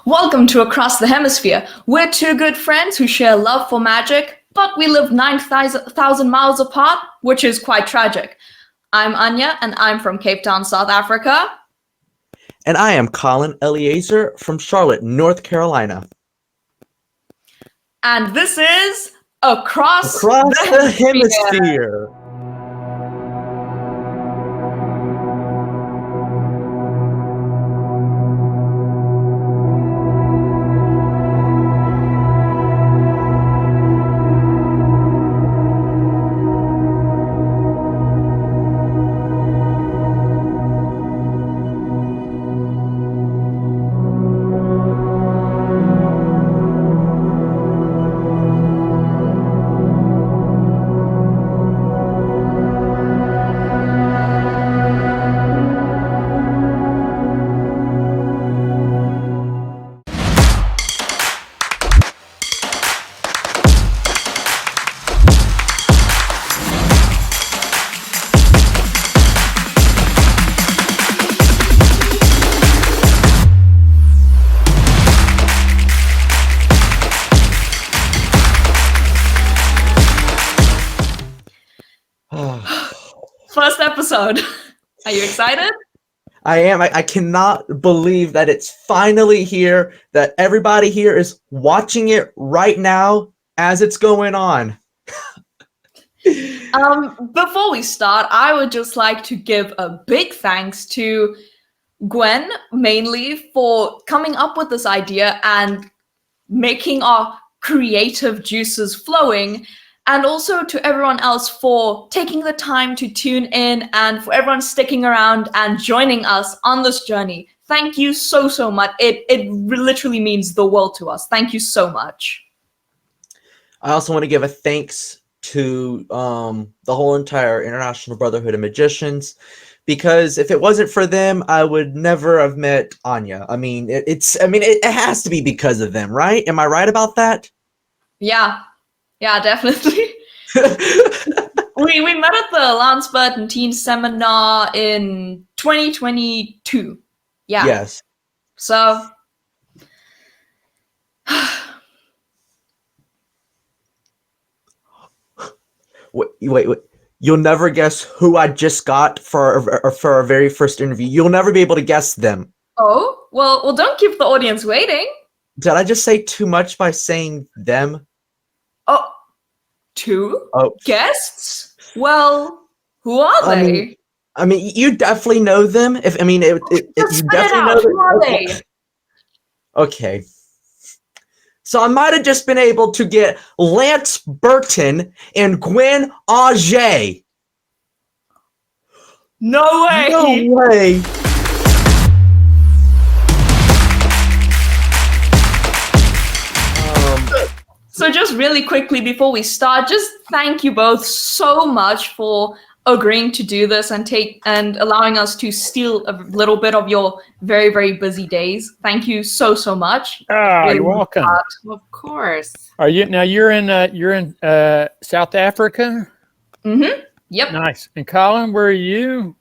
Welcome to Across the Hemisphere. We're two good friends who share love for magic, but we live 9,000 miles apart, which is quite tragic. I'm Anja, and I'm from Cape Town, South Africa. And I am Colin Eliezer from Charlotte, North Carolina. And this is Across the Hemisphere. First episode. Are you excited? I am. I cannot believe that it's finally here, that everybody here is watching it right now as it's going on. Before we start, I would just like to give a big thanks to Gwyn, mainly, for coming up with this idea and making our creative juices flowing, and also to everyone else for taking the time to tune in and for everyone sticking around and joining us on this journey. Thank you so much. It literally means the world to us. Thank you so much. I also want to give a thanks to the whole entire International Brotherhood of Magicians, because if it wasn't for them, I would never have met Anja. I mean, it has to be because of them, right? Am I right about that? Yeah, definitely. we met at the Lance Burton Teen Seminar in 2022. Yeah. Yes. So Wait. You'll never guess who I just got for our very first interview. You'll never be able to guess them. Oh, well, don't keep the audience waiting. Did I just say too much by saying them? Oh, two guests? Well, who are they? I mean, you definitely know them. Just You spit it definitely out. know them. Who are they? Okay. So I might have just been able to get Lance Burton and Gwyn Auger. No way. No way. So just really quickly before we start, just thank you both so much for agreeing to do this and allowing us to steal a little bit of your very, very busy days. Thank you so much. You're welcome. Of course. You're in South Africa? Mm-hmm. Yep. Nice. And Colin, where are you?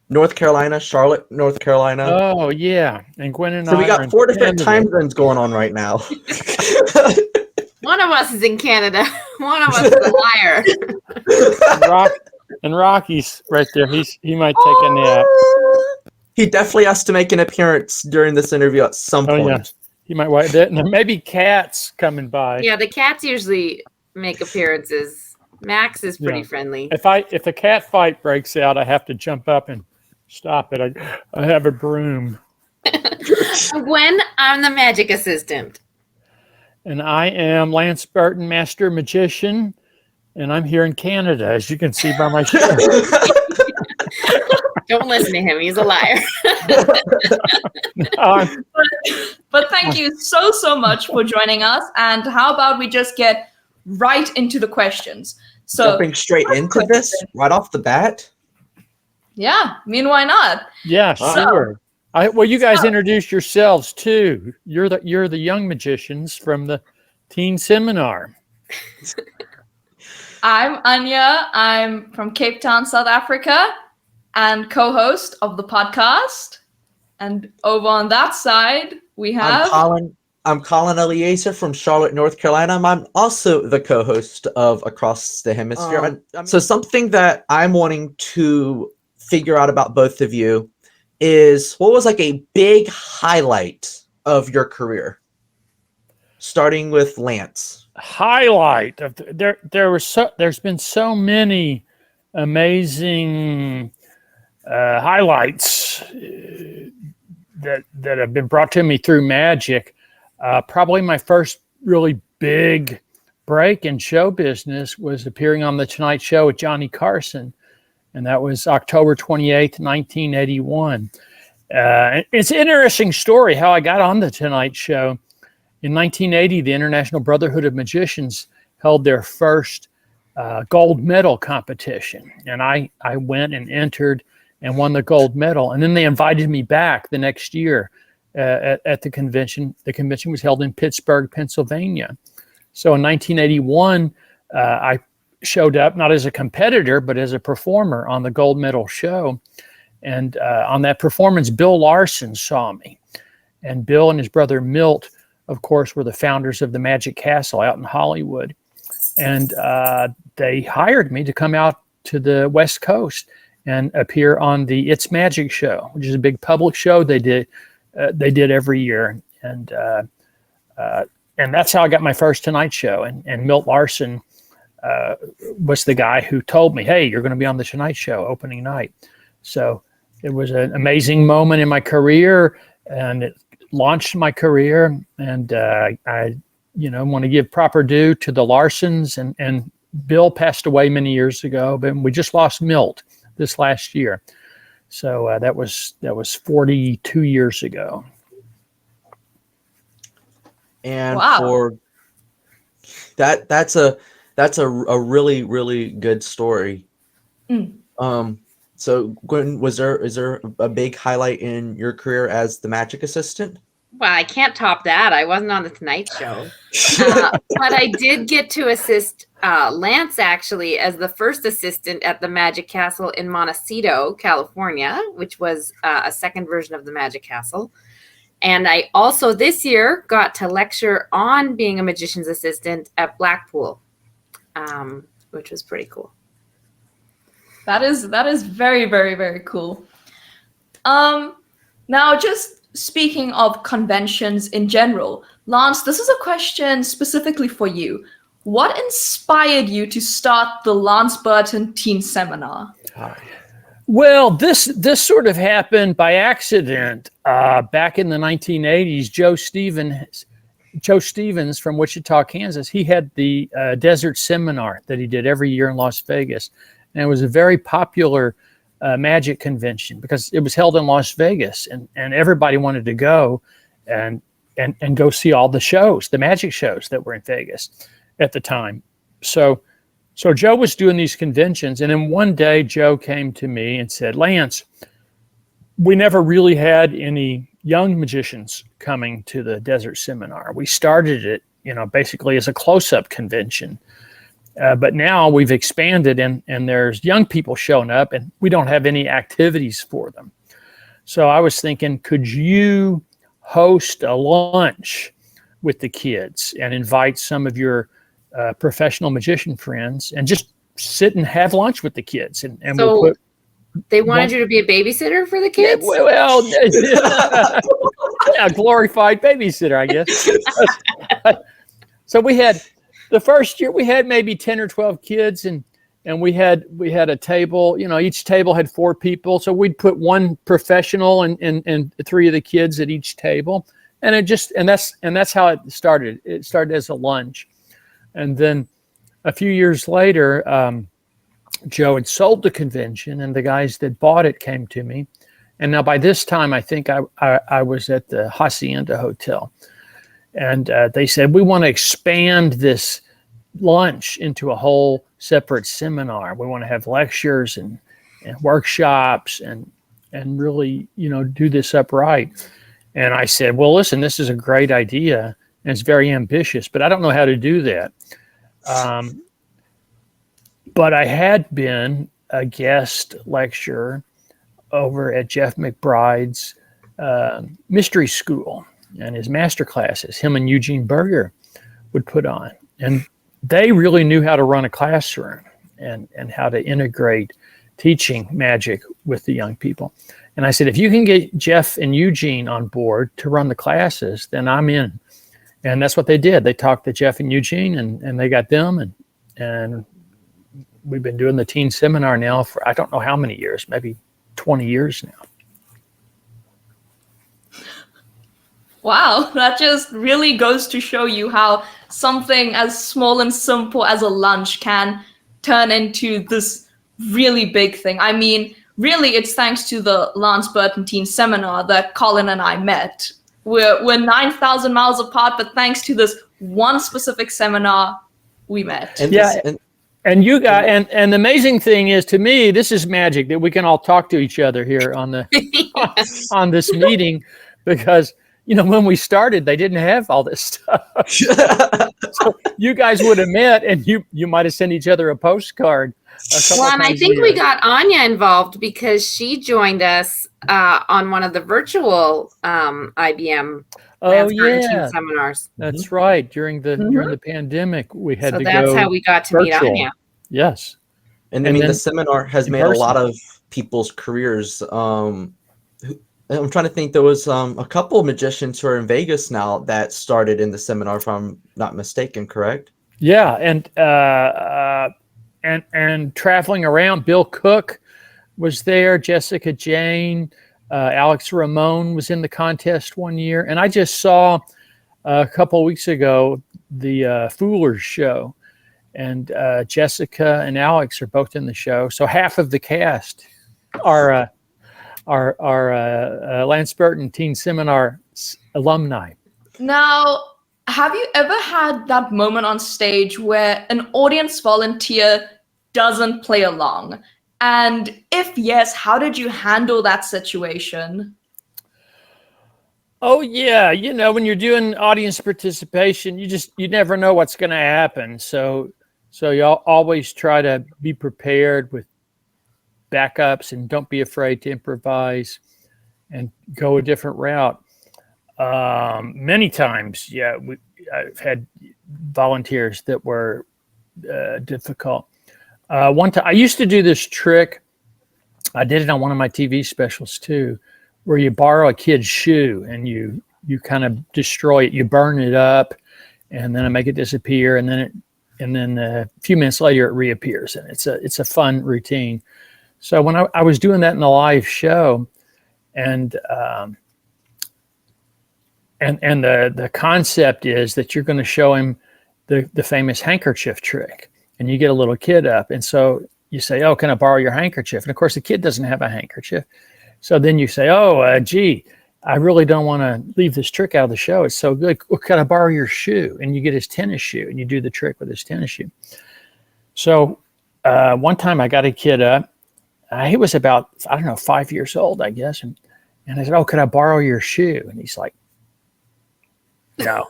North Carolina, Charlotte, North Carolina. Oh yeah. And Gwyn and I. So we got 4 different time zones going on right now. One of us is in Canada. One of us is a liar. And Rocky's right there. He might take a nap. He definitely has to make an appearance during this interview at some point. Yeah. He might wait that. And maybe Cat's coming by. Yeah, the cats usually make appearances. Max is pretty friendly. If a cat fight breaks out, I have to jump up and stop it. I have a broom. Gwyn, I'm the magic assistant. And I am Lance Burton, Master Magician, and I'm here in Canada, as you can see by my shirt. Don't listen to him. He's a liar. But thank you so much for joining us. And how about we just get right into the questions? So jumping straight into this right off the bat? Yeah, I mean, why not? Yeah, sure. You guys introduce yourselves too. You're the young magicians from the teen seminar. I'm Anja. I'm from Cape Town, South Africa, and co-host of the podcast. And over on that side, we I'm have. Colin. I'm Colin Eliezer from Charlotte, North Carolina. I'm also the co-host of Across the Hemisphere. So something that I'm wanting to figure out about both of you is what was like a big highlight of your career? Starting with Lance. Highlight of there's been so many amazing highlights that have been brought to me through magic. Probably my first really big break in show business was appearing on the Tonight Show with Johnny Carson, and that was October 28th, 1981. It's an interesting story how I got on the Tonight Show. In 1980, the International Brotherhood of Magicians held their first gold medal competition, and I went and entered and won the gold medal. And then they invited me back the next year at the convention. The convention was held in Pittsburgh, Pennsylvania. So in 1981, I showed up not as a competitor, but as a performer on the gold medal show. And on that performance, Bill Larson saw me. And Bill and his brother Milt, of course, were the founders of the Magic Castle out in Hollywood. And they hired me to come out to the West Coast and appear on the It's Magic show, which is a big public show they did every year. And that's how I got my first Tonight Show. And Milt Larson was the guy who told me, hey, you're going to be on the Tonight Show opening night. So it was an amazing moment in my career, and it launched my career. And I want to give proper due to the Larsons, and Bill passed away many years ago, but we just lost Milt this last year. So that was 42 years ago. And Wow. for that's a really, really good story. So Gwyn, is there a big highlight in your career as the magic assistant? Well, I can't top that. I wasn't on the Tonight Show. But I did get to assist Lance, actually, as the first assistant at the Magic Castle in Montecito, California, which was a second version of the Magic Castle. And I also this year got to lecture on being a magician's assistant at Blackpool, which was pretty cool. That is very, very, very cool. Now, just speaking of conventions in general, Lance, this is a question specifically for you. What inspired you to start the Lance Burton Teen Seminar? Well, this sort of happened by accident. Back in the 1980s, Joe Stevens from Wichita, Kansas, he had the Desert Seminar that he did every year in Las Vegas. And it was a very popular magic convention because it was held in Las Vegas, and everybody wanted to go and go see all the shows, the magic shows that were in Vegas at the time. So Joe was doing these conventions, and then one day Joe came to me and said, Lance, we never really had any young magicians coming to the Desert Seminar. We started it, basically as a close-up convention. But now we've expanded, and there's young people showing up, and we don't have any activities for them. So I was thinking, could you host a lunch with the kids and invite some of your professional magician friends and just sit and have lunch with the kids? And So they wanted you to be a babysitter for the kids? Well, yeah, glorified babysitter, I guess. So we had, the first year we had maybe 10 or 12 kids, and we had a table, each table had 4 people. So we'd put one professional and 3 of the kids at each table. And that's how it started. It started as a lunch. And then a few years later, Joe had sold the convention, and the guys that bought it came to me. And now by this time, I think I was at the Hacienda Hotel. And they said, we want to expand this lunch into a whole separate seminar. We want to have lectures and workshops and really, do this upright. And I said, well, listen, this is a great idea, and it's very ambitious, but I don't know how to do that. But I had been a guest lecturer over at Jeff McBride's mystery school. and his master classes, him and Eugene Berger would put on. And they really knew how to run a classroom and how to integrate teaching magic with the young people. And I said, if you can get Jeff and Eugene on board to run the classes, then I'm in. And that's what they did. They talked to Jeff and Eugene, and they got them. And we've been doing the teen seminar now for I don't know how many years, maybe 20 years now. Wow, that just really goes to show you how something as small and simple as a lunch can turn into this really big thing. I mean, really, it's thanks to the Lance Burton Teen Seminar that Colin and I met. We're 9,000 miles apart, but thanks to this one specific seminar, we met. And Yeah. this, And you got, and the amazing thing is, to me, this is magic that we can all talk to each other here on the on this meeting, because when we started, they didn't have all this stuff. So you guys would have met, and you might have sent each other a postcard. Well, and I think we got Anja involved because she joined us on one of the virtual IBM teen seminars. That's right. During the pandemic, we had to go. So that's how we got to meet virtual. Anja. Yes. And I mean, the seminar has made a lot of people's careers. I'm trying to think. There was a couple of magicians who are in Vegas now that started in the seminar, if I'm not mistaken, correct? Yeah, and traveling around, Bill Cook was there, Jessica Jane, Alex Ramon was in the contest one year, and I just saw a couple of weeks ago the Foolers show, and Jessica and Alex are both in the show. So half of the cast are Lance Burton Teen Seminar alumni. Now, have you ever had that moment on stage where an audience volunteer doesn't play along? And if yes, how did you handle that situation? Oh yeah, when you're doing audience participation, you never know what's going to happen. So you always try to be prepared with backups, and don't be afraid to improvise and go a different route. Many times, I've had volunteers that were difficult. One time, I used to do this trick. I did it on one of my TV specials too, where you borrow a kid's shoe and you kind of destroy it. You burn it up, and then I make it disappear, and then a few minutes later it reappears, and it's a fun routine. So when I was doing that in the live show, and the concept is that you're going to show him the famous handkerchief trick, and you get a little kid up, and so you say, "Oh, can I borrow your handkerchief?" And of course, the kid doesn't have a handkerchief, so then you say, "Oh, gee, I really don't want to leave this trick out of the show. It's so good. Well, can I borrow your shoe?" And you get his tennis shoe, and you do the trick with his tennis shoe. So one time I got a kid up. He was about, 5 years old, I guess. And I said, "Oh, could I borrow your shoe?" And he's like, "No."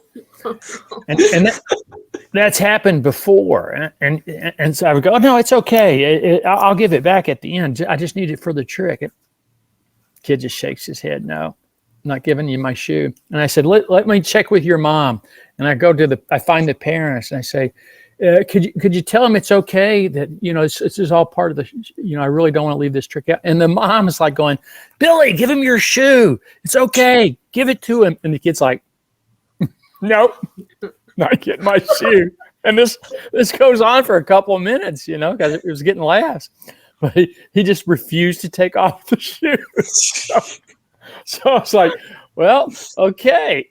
and that's happened before. And so I would go, "Oh, no, it's okay. I'll give it back at the end. I just need it for the trick." And kid just shakes his head. "No, I'm not giving you my shoe." And I said, let me check with your mom. And I find the parents, and I say, could you tell him it's okay that, this is all part of the, I really don't want to leave this trick out. And the mom is like going, "Billy, give him your shoe. It's okay. Give it to him." And the kid's like, "Nope, not getting my shoe." And this goes on for a couple of minutes, because it was getting laughs. But he just refused to take off the shoe. So I was like, "Well, okay."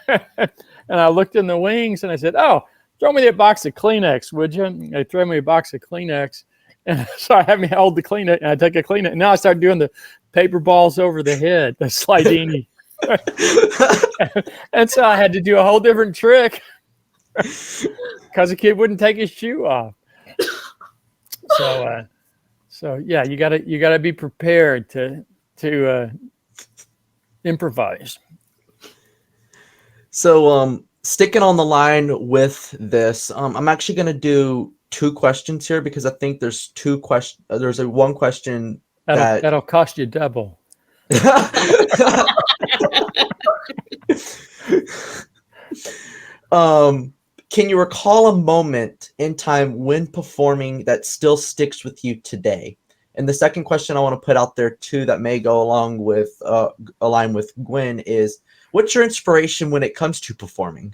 And I looked in the wings and I said, "Oh, throw me that box of Kleenex, would you?" And they throw me a box of Kleenex. And so I had me hold the Kleenex, and I take a Kleenex. And now I start doing the paper balls over the head, the slidini. And so I had to do a whole different trick because the kid wouldn't take his shoe off. So yeah, you gotta be prepared to improvise. So sticking on the line with this, I'm actually going to do two questions here because I think there's two questions. There's one question that'll cost you double. Can you recall a moment in time when performing that still sticks with you today? And the second question I want to put out there too, that may go along with align with Gwyn, is what's your inspiration when it comes to performing?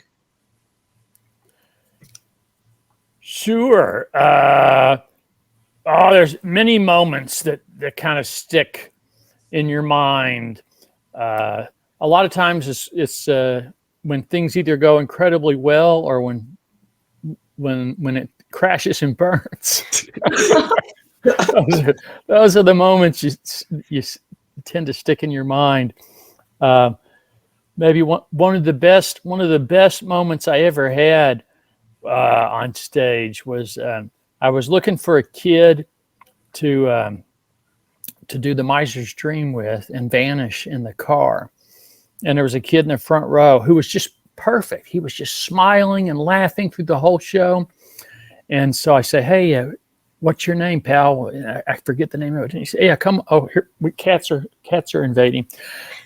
Sure. There's many moments that kind of stick in your mind. A lot of times it's when things either go incredibly well or when it crashes and burns. those are the moments you tend to stick in your mind. Maybe one of the best moments I ever had on stage was I was looking for a kid to do the Miser's Dream with and vanish in the car. And there was a kid in the front row who was just perfect. He was just smiling and laughing through the whole show. And so I say, hey, what's your name, pal? And I forget the name of it. And he said, yeah, come. Oh, here, cats are invading.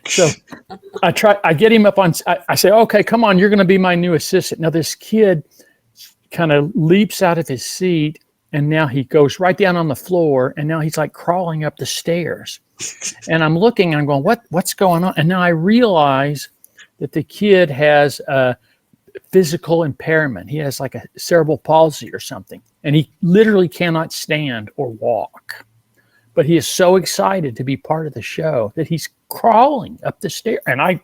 So I get him up on, I say, okay, come on, you're going to be my new assistant. Now this kid kind of leaps out of his seat, and now he goes right down on the floor, and now he's like crawling up the stairs. And I'm looking and I'm going, what's going on? And now I realize that the kid has a physical impairment. He has like a cerebral palsy or something, and he literally cannot stand or walk. But he is so excited to be part of the show that he's crawling up the stairs. And I,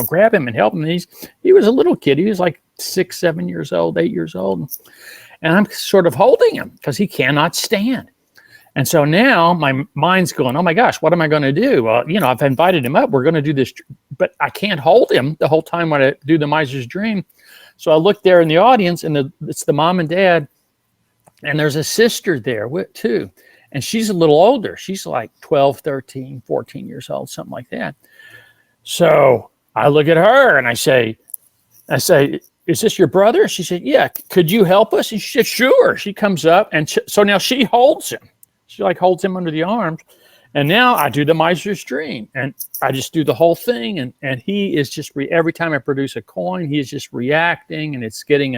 grab him and help him. And he was a little kid. He was like 6, 7 years old, 8 years old. And I'm sort of holding him because he cannot stand. And so now my mind's going, oh my gosh, what am I going to do? Well, I've invited him up. We're going to do this, but I can't hold him the whole time when I do the Miser's Dream. So I look there in the audience, and it's the mom and dad, and there's a sister there too. And she's a little older. She's like 12, 13, 14 years old, something like that. So I look at her and I say, is this your brother? She said, yeah. Could you help us? And she said, sure. She comes up, and so now she holds him. She like holds him under the arms. And now I do the Miser's Dream, and I just do the whole thing. And he is just, every time I produce a coin, he is just reacting, and it's getting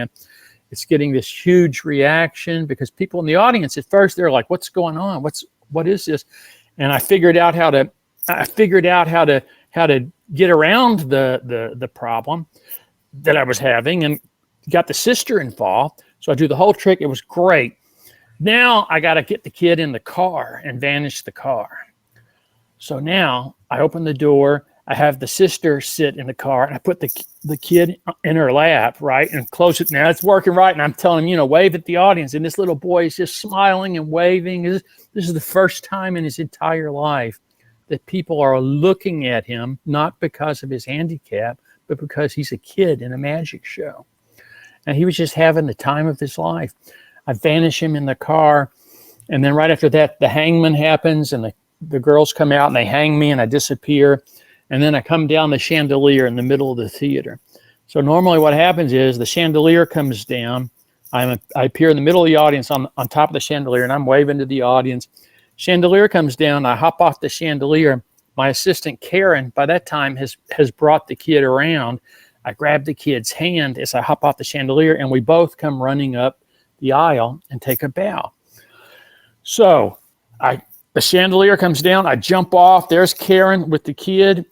this huge reaction because people in the audience at first, they're like, what's going on? What is this? And I figured out how to get around the problem that I was having, and got the sister involved. So I do the whole trick. It was great. Now I got to get the kid in the car and vanish the car. So now I open the door. I have the sister sit in the car, and I put the kid in her lap, right, and close it. Now it's working right, and I'm telling him, wave at the audience. And this little boy is just smiling and waving. This is the first time in his entire life that people are looking at him, not because of his handicap, but because he's a kid in a magic show. And he was just having the time of his life. I vanish him in the car, and then right after that, the hangman happens, and the girls come out, and they hang me, and I disappear. And then I come down the chandelier in the middle of the theater. So normally what happens is the chandelier comes down. I appear in the middle of the audience on top of the chandelier, and I'm waving to the audience. Chandelier comes down. I hop off the chandelier. My assistant, Karen, by that time has brought the kid around. I grab the kid's hand as I hop off the chandelier, and we both come running up the aisle and take a bow. So the chandelier comes down. I jump off. There's Karen with the kid.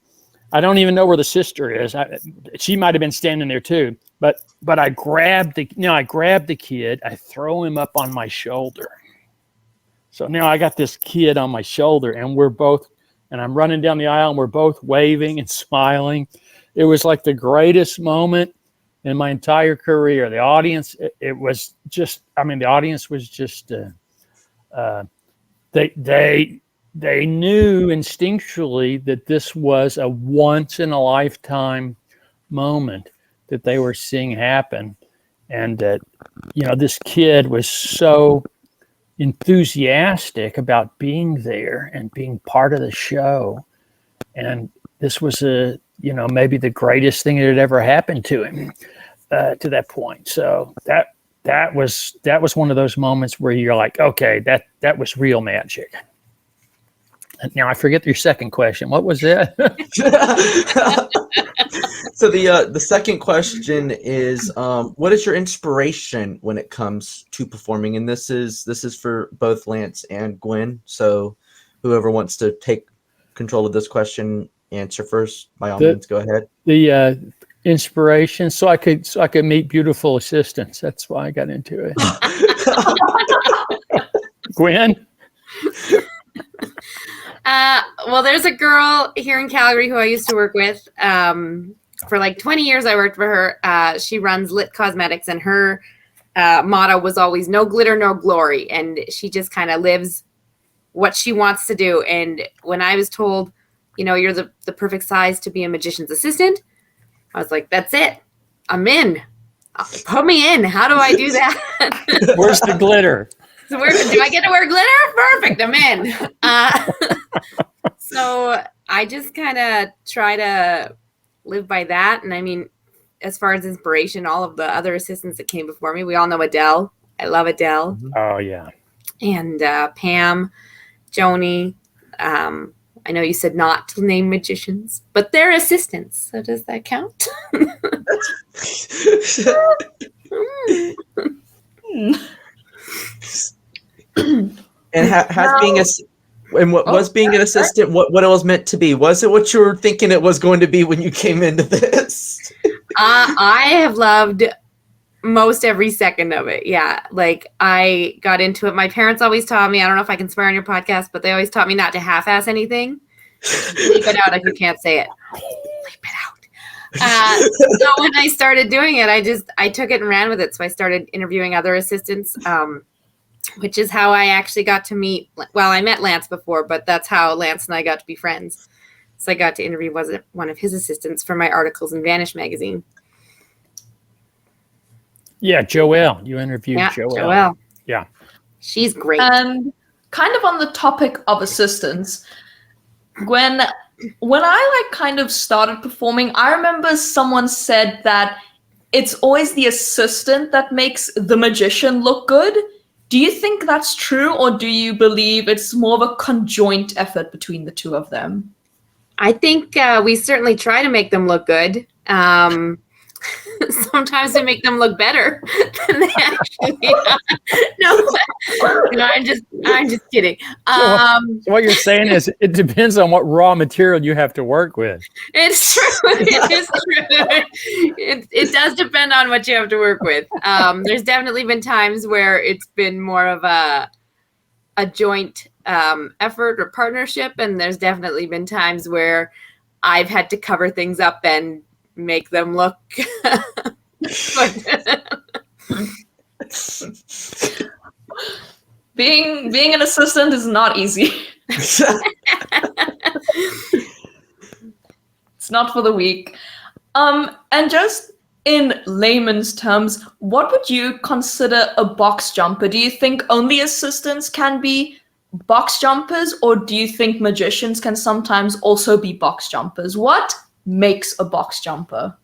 I don't even know where the sister is. She might have been standing there too. But I grab the kid. I throw him up on my shoulder. So now I got this kid on my shoulder, and I'm running down the aisle, and we're both waving and smiling. It was like the greatest moment in my entire career. The audience, the audience was just, they knew instinctually that this was a once in a lifetime moment that they were seeing happen. And that, this kid was so enthusiastic about being there and being part of the show. And this was maybe the greatest thing that had ever happened to him to that point. So that was one of those moments where you're like, okay, that was real magic. And now I forget your second question. What was that? So the second question is, what is your inspiration when it comes to performing? And this is for both Lance and Gwyn. So whoever wants to take control of this question, answer first. By all means, go ahead. The inspiration, so I could meet beautiful assistants. That's why I got into it. Gwyn? Well, there's a girl here in Calgary who I used to work with. For like 20 years, I worked for her. She runs Lit Cosmetics, and her motto was always no glitter, no glory. And she just kind of lives what she wants to do. And when I was told, you're the perfect size to be a magician's assistant, I was like, that's it. I'm in. Put me in. How do I do that? Where's the glitter? So do I get to wear glitter? Perfect. I'm in. So I just kind of try to live by that. And I mean, as far as inspiration, all of the other assistants that came before me, we all know Adele. I love Adele. Oh, yeah. And Pam, Joni. I know you said not to name magicians, but they're assistants. So does that count? And has being a and what was being an assistant? What it was meant to be? Was it what you were thinking it was going to be when you came into this? I have loved most every second of it. Yeah, like I got into it. My parents always taught me. I don't know if I can swear on your podcast, but they always taught me not to half-ass anything. Leave it out if you can't say it. Leave it out. So when I started doing it, I took it and ran with it. So I started interviewing other assistants. Which is how I actually got to meet. Well, I met Lance before, but that's how Lance and I got to be friends. So I got to interview one of his assistants for my articles in Vanish magazine. Yeah, Joelle. You interviewed Joelle. Yeah. She's great. And kind of on the topic of assistants, when I kind of started performing, I remember someone said that it's always the assistant that makes the magician look good. Do you think that's true, or do you believe it's more of a conjoint effort between the two of them? I think we certainly try to make them look good. Sometimes we make them look better than they actually are. No, I'm just kidding. So what you're saying is it depends on what raw material you have to work with. It's true. It is true. It does depend on what you have to work with. There's definitely been times where it's been more of a joint effort or partnership, and there's definitely been times where I've had to cover things up and make them look being an assistant is not easy. It's not for the weak. And just in layman's terms, what would you consider a box jumper? Do you think only assistants can be box jumpers, or do you think magicians can sometimes also be box jumpers? What makes a box jumper?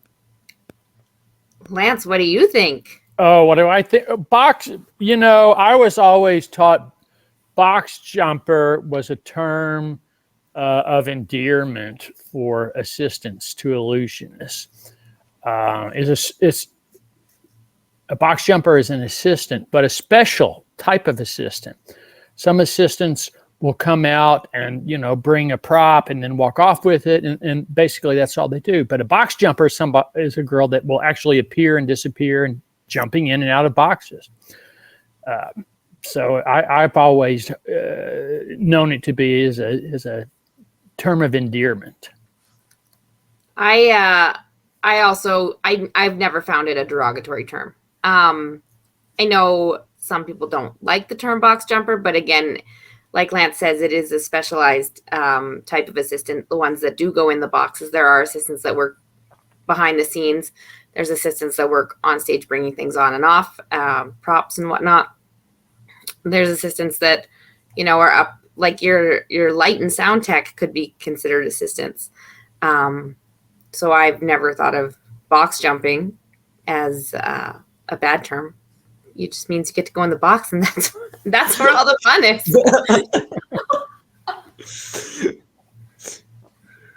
Lance, what do you think? Oh, what do I think? Box, I was always taught box jumper was a term of endearment for assistants to illusionists. It's a box jumper is an assistant, but a special type of assistant. Some assistants will come out and, bring a prop and then walk off with it. And basically that's all they do. But a box jumper is a girl that will actually appear and disappear and jumping in and out of boxes. So I've always known it to be as a term of endearment. I've never found it a derogatory term. I know some people don't like the term box jumper, but again, like Lance says, it is a specialized type of assistant. The ones that do go in the boxes, there are assistants that work behind the scenes. There's assistants that work on stage, bringing things on and off, props and whatnot. There's assistants that, are up, like your light and sound tech could be considered assistants. So I've never thought of box jumping as a bad term. It just means you get to go in the box, and that's where all the fun is.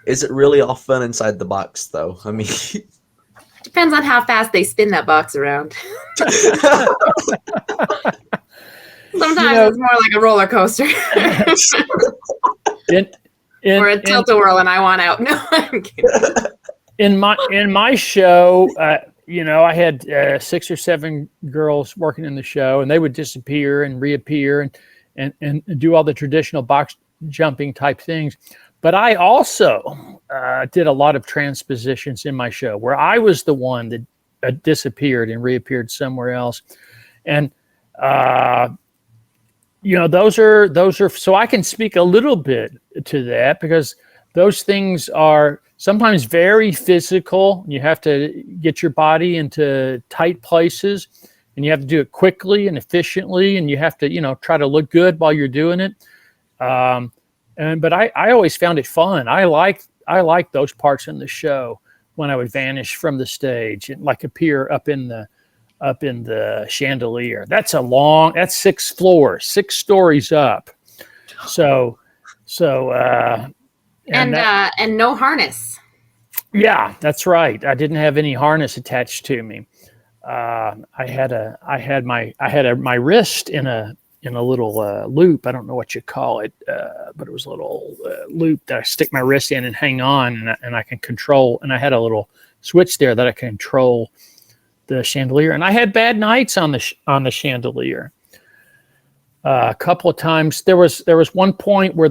Is it really all fun inside the box, though? I mean, Depends on how fast they spin that box around. Sometimes it's more like a roller coaster. Or a tilt-a-whirl and I want out. No, I'm kidding. In my show, I had 6 or 7 girls working in the show, and they would disappear and reappear and do all the traditional box jumping type things. But I also did a lot of transpositions in my show where I was the one that disappeared and reappeared somewhere else. And those are so I can speak a little bit to that, because those things are sometimes very physical. You have to get your body into tight places, and you have to do it quickly and efficiently, and you have to try to look good while you're doing it. But I always found it fun. I like those parts in the show when I would vanish from the stage and like appear up in the chandelier. That's 6 floors, 6 stories up. So and no harness. Yeah, that's right. I didn't have any harness attached to me. I had my wrist in a little loop. I don't know what you call it, but it was a little loop that I stick my wrist in and hang on, and I can control. And I had a little switch there that I can control the chandelier. And I had bad nights on the chandelier. A couple of times there was one point where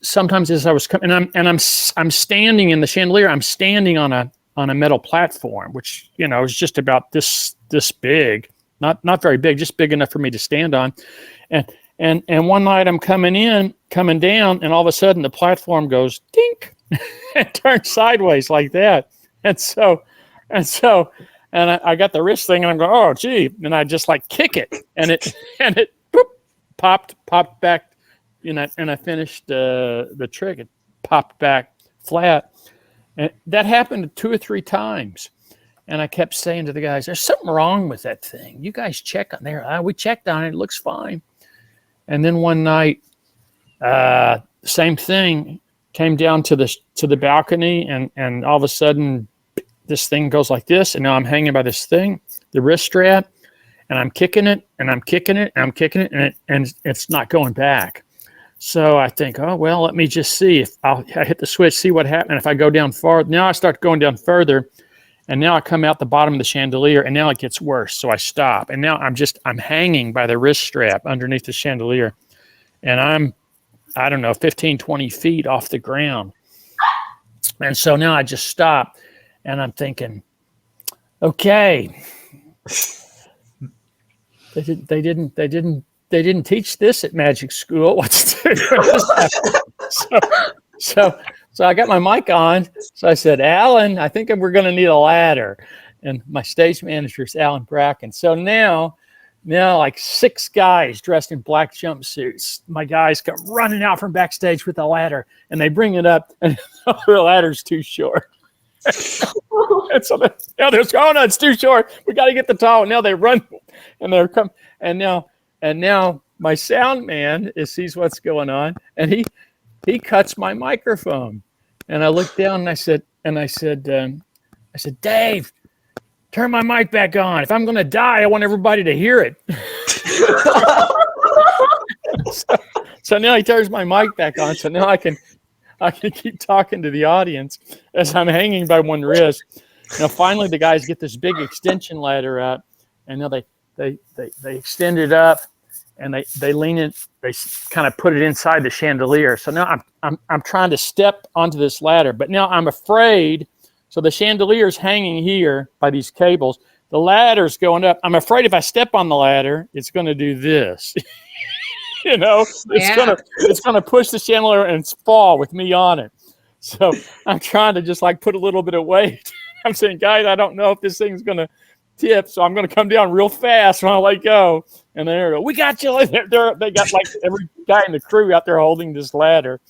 sometimes as I was coming, and I'm standing in the chandelier. I'm standing on a metal platform, which is just about this big. Not very big, just big enough for me to stand on. And one night I'm coming down, and all of a sudden the platform goes dink and turns sideways like that. And I got the wrist thing, and I'm going, oh gee, and I just like kick it, and it boop, popped back, and I finished the trick. It popped back flat, and that happened 2 or 3 times. And I kept saying to the guys, there's something wrong with that thing. You guys check on there. We checked on it. It looks fine. And then one night, same thing, came down to the balcony, and all of a sudden this thing goes like this. And now I'm hanging by this thing, the wrist strap, and I'm kicking it, and I'm kicking it, and I'm kicking it, and it's not going back. So I think, oh, well, let me just see if I hit the switch, see what happens. And if I go down far, now I start going down further. And now I come out the bottom of the chandelier, and now it gets worse. So I stop, and now I'm hanging by the wrist strap underneath the chandelier, and I don't know, 15, 20 feet off the ground. And so now I just stop, and I'm thinking, okay, they didn't teach this at magic school. What's So I got my mic on. So I said, Alan, I think we're going to need a ladder. And my stage manager is Alan Bracken. So now like 6 guys dressed in black jumpsuits. My guys come running out from backstage with a ladder, and they bring it up, and the ladder's too short. And so now they're going, it's too short. We got to get the towel. Now they run, and they're come. And now my sound man sees what's going on, and he cuts my microphone. And I looked down, and I said, Dave, turn my mic back on. If I'm going to die, I want everybody to hear it. So now he turns my mic back on. So now I can keep talking to the audience as I'm hanging by one wrist. Now finally the guys get this big extension ladder out, and now they extend it up, and they lean it, they kind of put it inside the chandelier. So now I'm trying to step onto this ladder, but now I'm afraid. So the chandelier is hanging here by these cables. The ladder's going up. I'm afraid if I step on the ladder, it's going to do this. It's gonna push the chandelier and fall with me on it. So I'm trying to just like put a little bit of weight. I'm saying, guys, I don't know if this thing's gonna tip, so I'm gonna come down real fast when I let go. And they go, we got you. They got like every guy in the crew out there holding this ladder.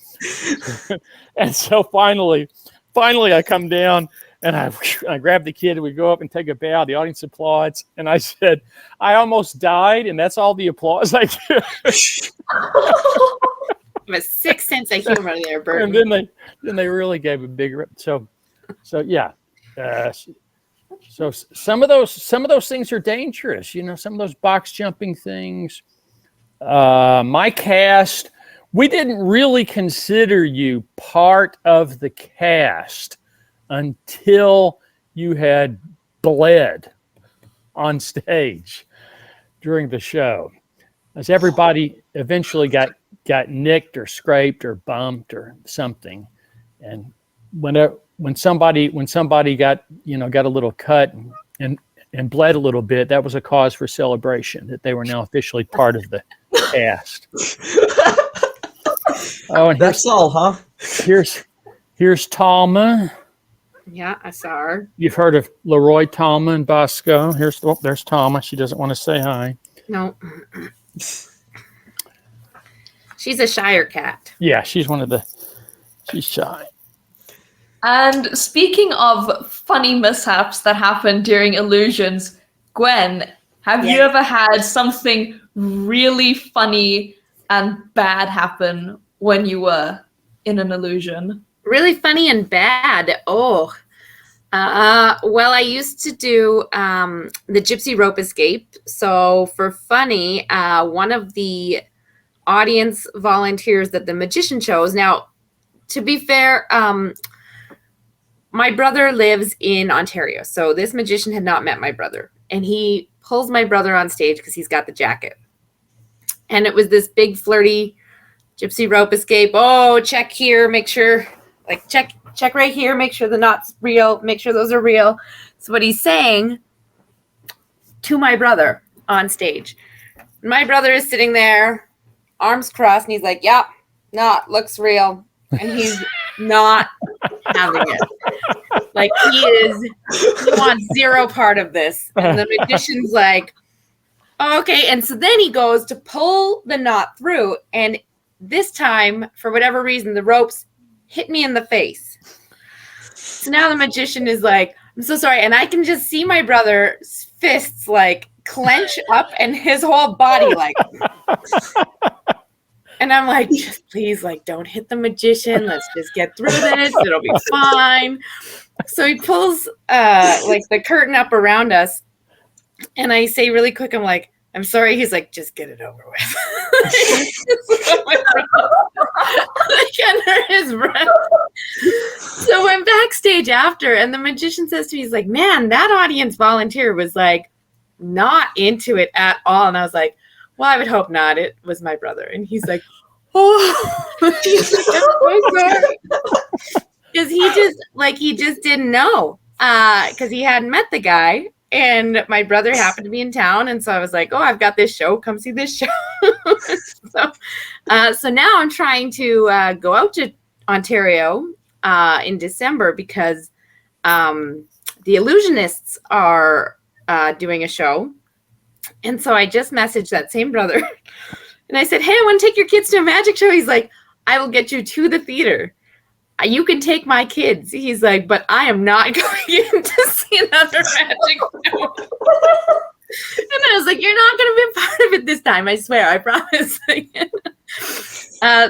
And so finally I come down, and I grab the kid, and we go up and take a bow. The audience applauds. And I said, I almost died, and that's all the applause I get. a sick sense of humor there, Burton. And then they really gave a big rip. So yeah. So some of those things are dangerous. You know, some of those box jumping things. My cast, we didn't really consider you part of the cast until you had bled on stage during the show, as everybody eventually got nicked or scraped or bumped or something. And when somebody got a little cut and bled a little bit, that was a cause for celebration that they were now officially part of the cast. Oh, and That's all, huh? Here's Talma. Yeah, I saw her. You've heard of Leroy Talma and Bosco. There's Talma. She doesn't want to say hi. No. She's a shyer cat. Yeah, she's shy. And speaking of funny mishaps that happened during illusions, Gwen, have you ever had something really funny and bad happen when you were in an illusion? Really funny and bad. Oh. Well, I used to do the Gypsy rope escape. So for funny, one of the audience volunteers that the magician chose. Now, to be fair, my brother lives in Ontario. So this magician had not met my brother. And he pulls my brother on stage because he's got the jacket. And it was this big flirty Gypsy rope escape. Oh, check here, make sure, like check right here, make sure the knot's real, make sure those are real. So what he's saying to my brother on stage. My brother is sitting there, arms crossed, and he's like, "Yep, knot looks real." And he's not having it. Like he wants zero part of this. And the magician's like, oh, okay. And so then he goes to pull the knot through. And this time, for whatever reason, the ropes hit me in the face. So now the magician is like, I'm so sorry. And I can just see my brother's fists like clench up and his whole body like. And I'm like, just please, like, don't hit the magician. Let's just get through this. It'll be fine. So he pulls like the curtain up around us. And I say really quick, I'm like, I'm sorry. He's like, just get it over with. Like under his breath. So I'm backstage after, and the magician says to me, he's like, man, that audience volunteer was like not into it at all. And I was like, well, I would hope not. It was my brother. And he's like, oh, he's like, I'm so sorry. Because he just didn't know. Because he hadn't met the guy. And my brother happened to be in town. And so I was like, oh, I've got this show. Come see this show. So now I'm trying to go out to Ontario in December because the Illusionists are doing a show. And so I just messaged that same brother. And I said, hey, I want to take your kids to a magic show. He's like, I will get you to the theater. You can take my kids. He's like, but I am not going in to see another magic show. And I was like, you're not going to be part of it this time. I swear, I promise.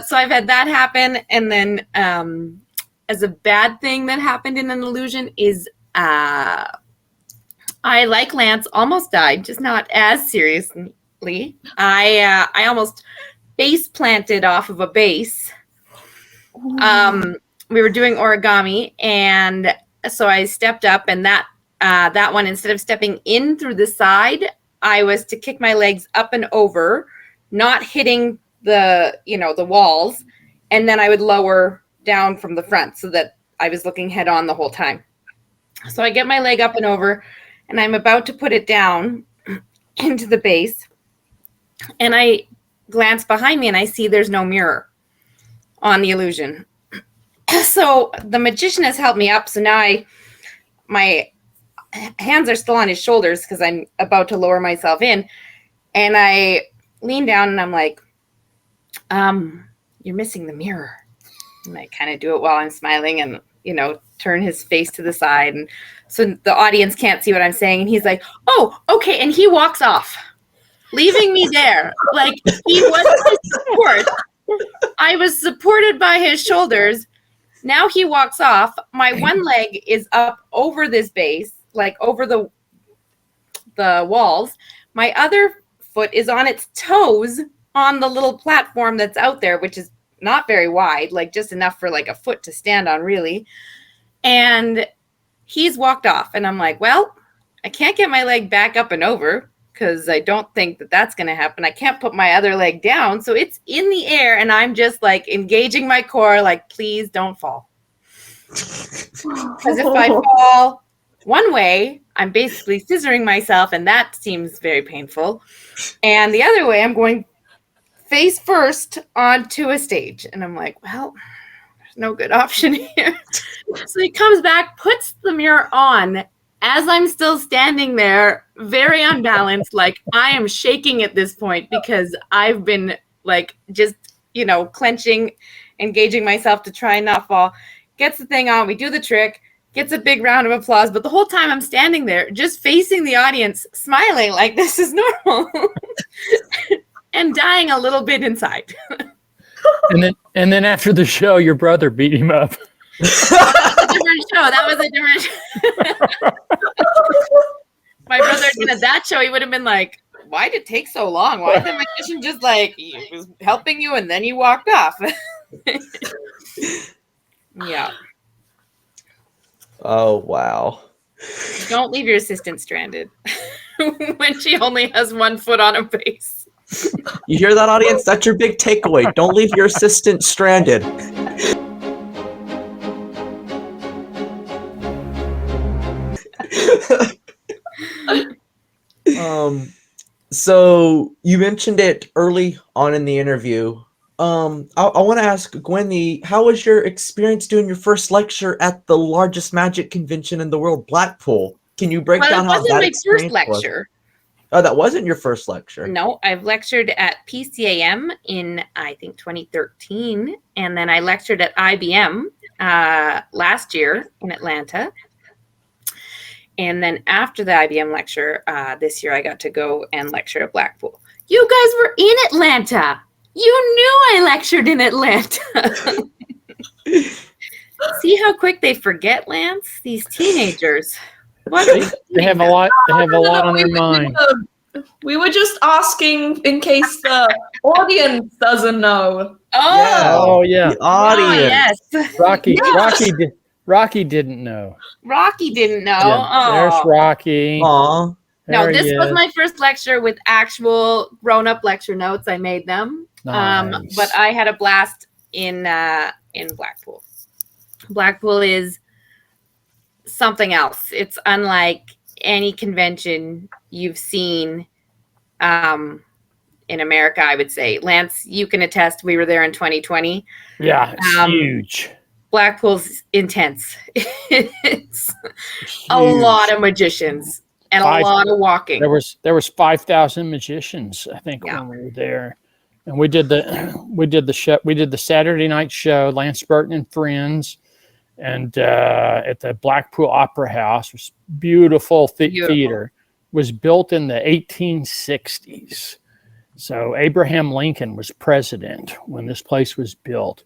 So I've had that happen. And then as a bad thing that happened in an illusion is I, like Lance, almost died, just not as seriously. I almost base planted off of a base. We were doing origami, and so I stepped up, and that one, instead of stepping in through the side, I was to kick my legs up and over, not hitting the walls, and then I would lower down from the front so that I was looking head on the whole time. So I get my leg up and over, and I'm about to put it down into the base, and I glance behind me, and I see there's no mirror on the illusion. So the magician has helped me up. So now my hands are still on his shoulders because I'm about to lower myself in. And I lean down and I'm like, you're missing the mirror. And I kind of do it while I'm smiling and, turn his face to the side. And so the audience can't see what I'm saying. And he's like, oh, okay. And he walks off, leaving me there. Like he was my support. I was supported by his shoulders. Now he walks off. My one leg is up over this base, like over the walls. My other foot is on its toes on the little platform that's out there, which is not very wide, like just enough for like a foot to stand on, really. And he's walked off. And I'm like, well, I can't get my leg back up and over because I don't think that that's going to happen. I can't put my other leg down. So it's in the air and I'm just like engaging my core, like, please don't fall. Because if I fall one way, I'm basically scissoring myself and that seems very painful. And the other way, I'm going face first onto a stage. And I'm like, well, there's no good option here. So he comes back, puts the mirror on as I'm still standing there, very unbalanced, like I am shaking at this point because I've been like just, clenching, engaging myself to try and not fall. Gets the thing on, we do the trick, gets a big round of applause. But the whole time I'm standing there, just facing the audience, smiling like this is normal and dying a little bit inside. And then after the show, your brother beat him up. That was a different show. My brother did at that show, he would have been like, why did it take so long? Why did the magician just like, he was helping you and then he walked off? Yeah. Oh, wow. Don't leave your assistant stranded when she only has one foot on a base. You hear that, audience? That's your big takeaway. Don't leave your assistant stranded. So you mentioned it early on in the interview. I want to ask Gwyn, how was your experience doing your first lecture at the largest magic convention in the world, Blackpool? Can you break down how that experience was? It wasn't my first lecture. Oh, that wasn't your first lecture? No, I've lectured at PCAM in, I think, 2013. And then I lectured at IBM last year in Atlanta. And then after the IBM lecture this year, I got to go and lecture at Blackpool. You guys were in Atlanta. You knew I lectured in Atlanta. See how quick they forget, Lance? These teenagers. They have a lot. They have a lot on their mind. We were just asking in case the audience doesn't know. Oh yeah. The audience. Oh, yes. Rocky didn't know. Rocky didn't know. Yeah, Oh. there's Rocky. Aw. No, There this he was is. my first lecture with actual grown-up lecture notes. I made them. Nice. But I had a blast in Blackpool. Blackpool is something else. It's unlike any convention you've seen in America, I would say. Lance, you can attest. We were there in 2020. Yeah, it's huge. Blackpool's intense. It's a Huge. lot of magicians and a lot of walking. There was 5,000 magicians, I think, Yeah. when we were there, and we did the show. We did the Saturday night show, Lance Burton and Friends, and at the Blackpool Opera House. It was beautiful theater. Was built in the 1860s. So Abraham Lincoln was president when this place was built.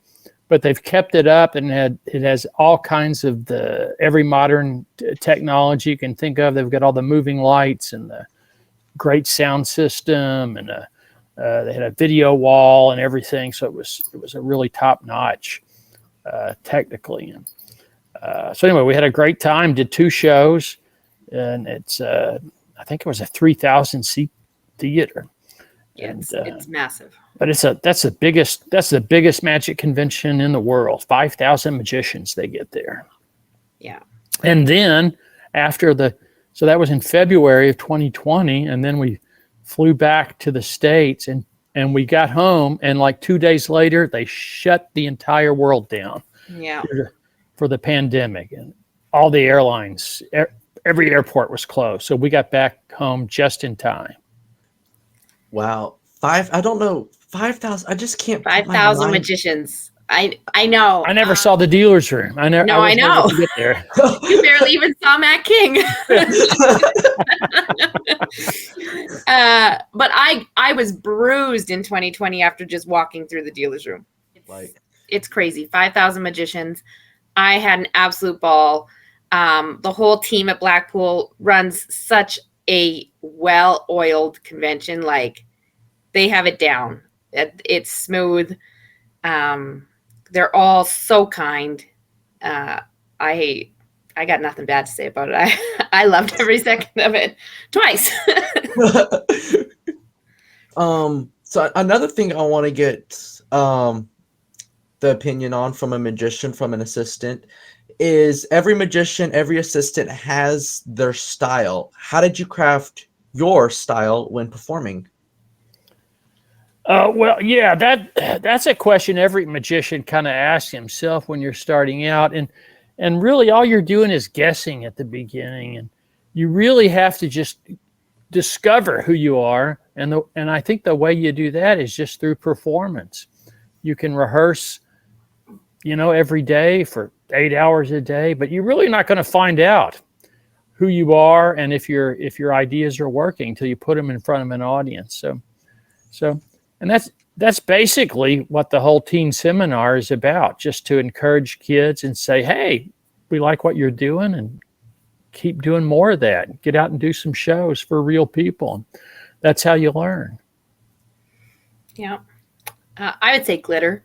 But they've kept it up, and it has all kinds of every modern technology you can think of. They've got all the moving lights and the great sound system, and they had a video wall and everything. So it was a really top notch technically. And so anyway, we had a great time. Did 2 shows, and it's I think it was a 3,000 seat theater. Yeah, And, it's massive. But that's the biggest magic convention in the world. 5,000 magicians they get there. Yeah. And then so that was in February of 2020, and then we flew back to the States and we got home, and like 2 days later they shut the entire world down. Yeah. For the pandemic, and all the airlines, every airport was closed. So we got back home just in time. Wow. I don't know. 5,000. I just can't. 5,000 magicians. I know. I never saw the dealer's room. I know. To get there. You barely even saw Matt King. But I was bruised in 2020 after just walking through the dealer's room. It's crazy. 5,000 magicians. I had an absolute ball. The whole team at Blackpool runs such a well-oiled convention. Like, they have it down. It's smooth. They're all so kind. I got nothing bad to say about it. I loved every second of it. Twice. So another thing I want to get the opinion on from a magician, from an assistant, is every magician, every assistant has their style. How did you craft your style when performing? Well, yeah, that's a question every magician kind of asks himself when you're starting out, and really all you're doing is guessing at the beginning, and you really have to just discover who you are, and I think the way you do that is just through performance. You can rehearse, every day for 8 hours a day, but you're really not going to find out who you are and if your ideas are working until you put them in front of an audience. So. And that's basically what the whole teen seminar is about, just to encourage kids and say, hey, we like what you're doing and keep doing more of that. Get out and do some shows for real people. That's how you learn. Yeah. I would say glitter.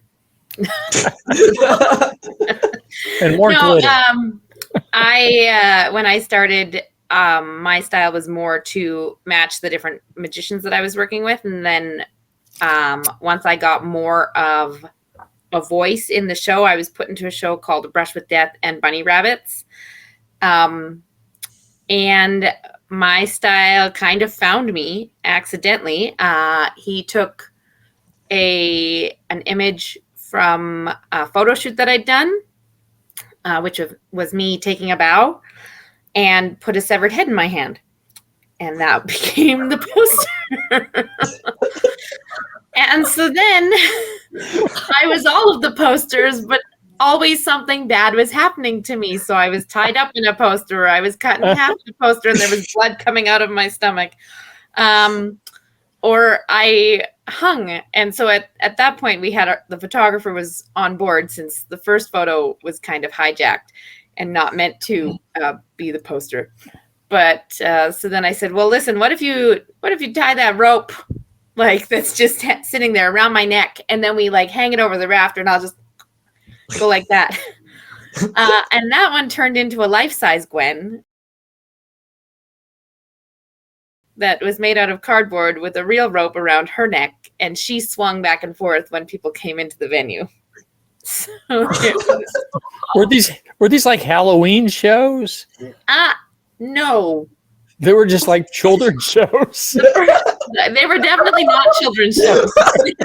And more glitter. When I started, my style was more to match the different magicians that I was working with. And then once I got more of a voice in the show, I was put into a show called A Brush with Death and Bunny Rabbits. And my style kind of found me accidentally. He took an image from a photo shoot that I'd done, which was me taking a bow, and put a severed head in my hand. And that became the poster. And so then I was all of the posters, but always something bad was happening to me. So I was tied up in a poster, or I was cut in half the poster and there was blood coming out of my stomach. Or I hung. And so at that point, we had the photographer was on board, since the first photo was kind of hijacked and not meant to be the poster. But so then I said, well, listen, what if you tie that rope, like, that's just sitting there around my neck, and then we like hang it over the rafter, and I'll just go like that. And that one turned into a life-size Gwen that was made out of cardboard with a real rope around her neck, and she swung back and forth when people came into the venue. So were these like Halloween shows? No. They were just like children's shows. They were definitely not children's shows. But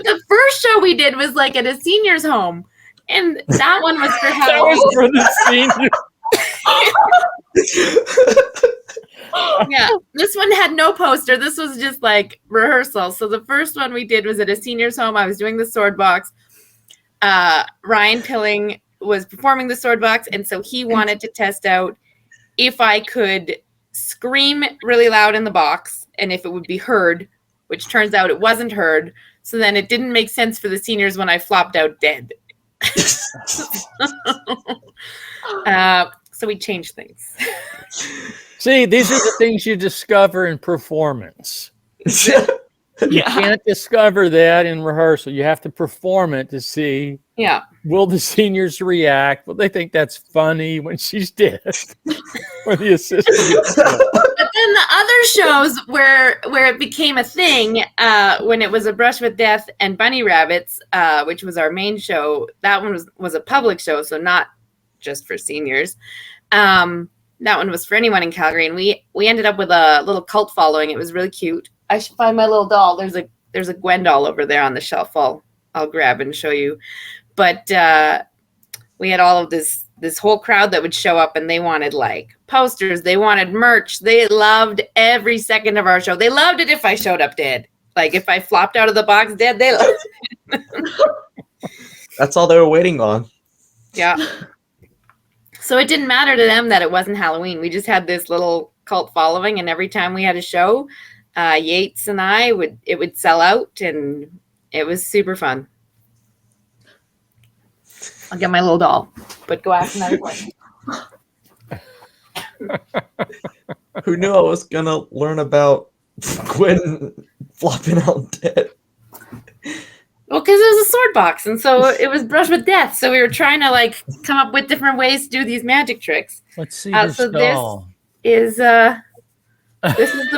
the first show we did was like at a senior's home, and that one was for Halloween. That was for the seniors. Yeah, this one had no poster. This was just like rehearsal. So the first one we did was at a senior's home. I was doing the sword box. Ryan Pilling was performing the sword box, and so he wanted to test out if I could scream really loud in the box and if it would be heard, which turns out it wasn't heard. So then it didn't make sense for the seniors when I flopped out dead. So we changed things. See, these are the things you discover in performance. You can't discover that in rehearsal. You have to perform it to see. Yeah. Will the seniors react? Will they think that's funny when she's dead? Or the assistant? But then the other shows where it became a thing, when it was A Brush with Death and Bunny Rabbits, which was our main show, that one was a public show, so not just for seniors. That one was for anyone in Calgary, and we ended up with a little cult following. It was really cute. I should find my little doll. There's a Gwen doll over there on the shelf. I'll grab and show you. But we had all of this whole crowd that would show up, and they wanted like posters. They wanted merch. They loved every second of our show. They loved it if I showed up dead. Like if I flopped out of the box dead, they loved it. That's all they were waiting on. Yeah. So it didn't matter to them that it wasn't Halloween. We just had this little cult following, and every time we had a show, Yates and it would sell out, and it was super fun. I'll get my little doll, but go ask another question. Who knew I was gonna learn about Gwyn flopping out dead? Well, because it was a sword box, and so it was brushed with death. So we were trying to like come up with different ways to do these magic tricks. Let's see this So doll. this is the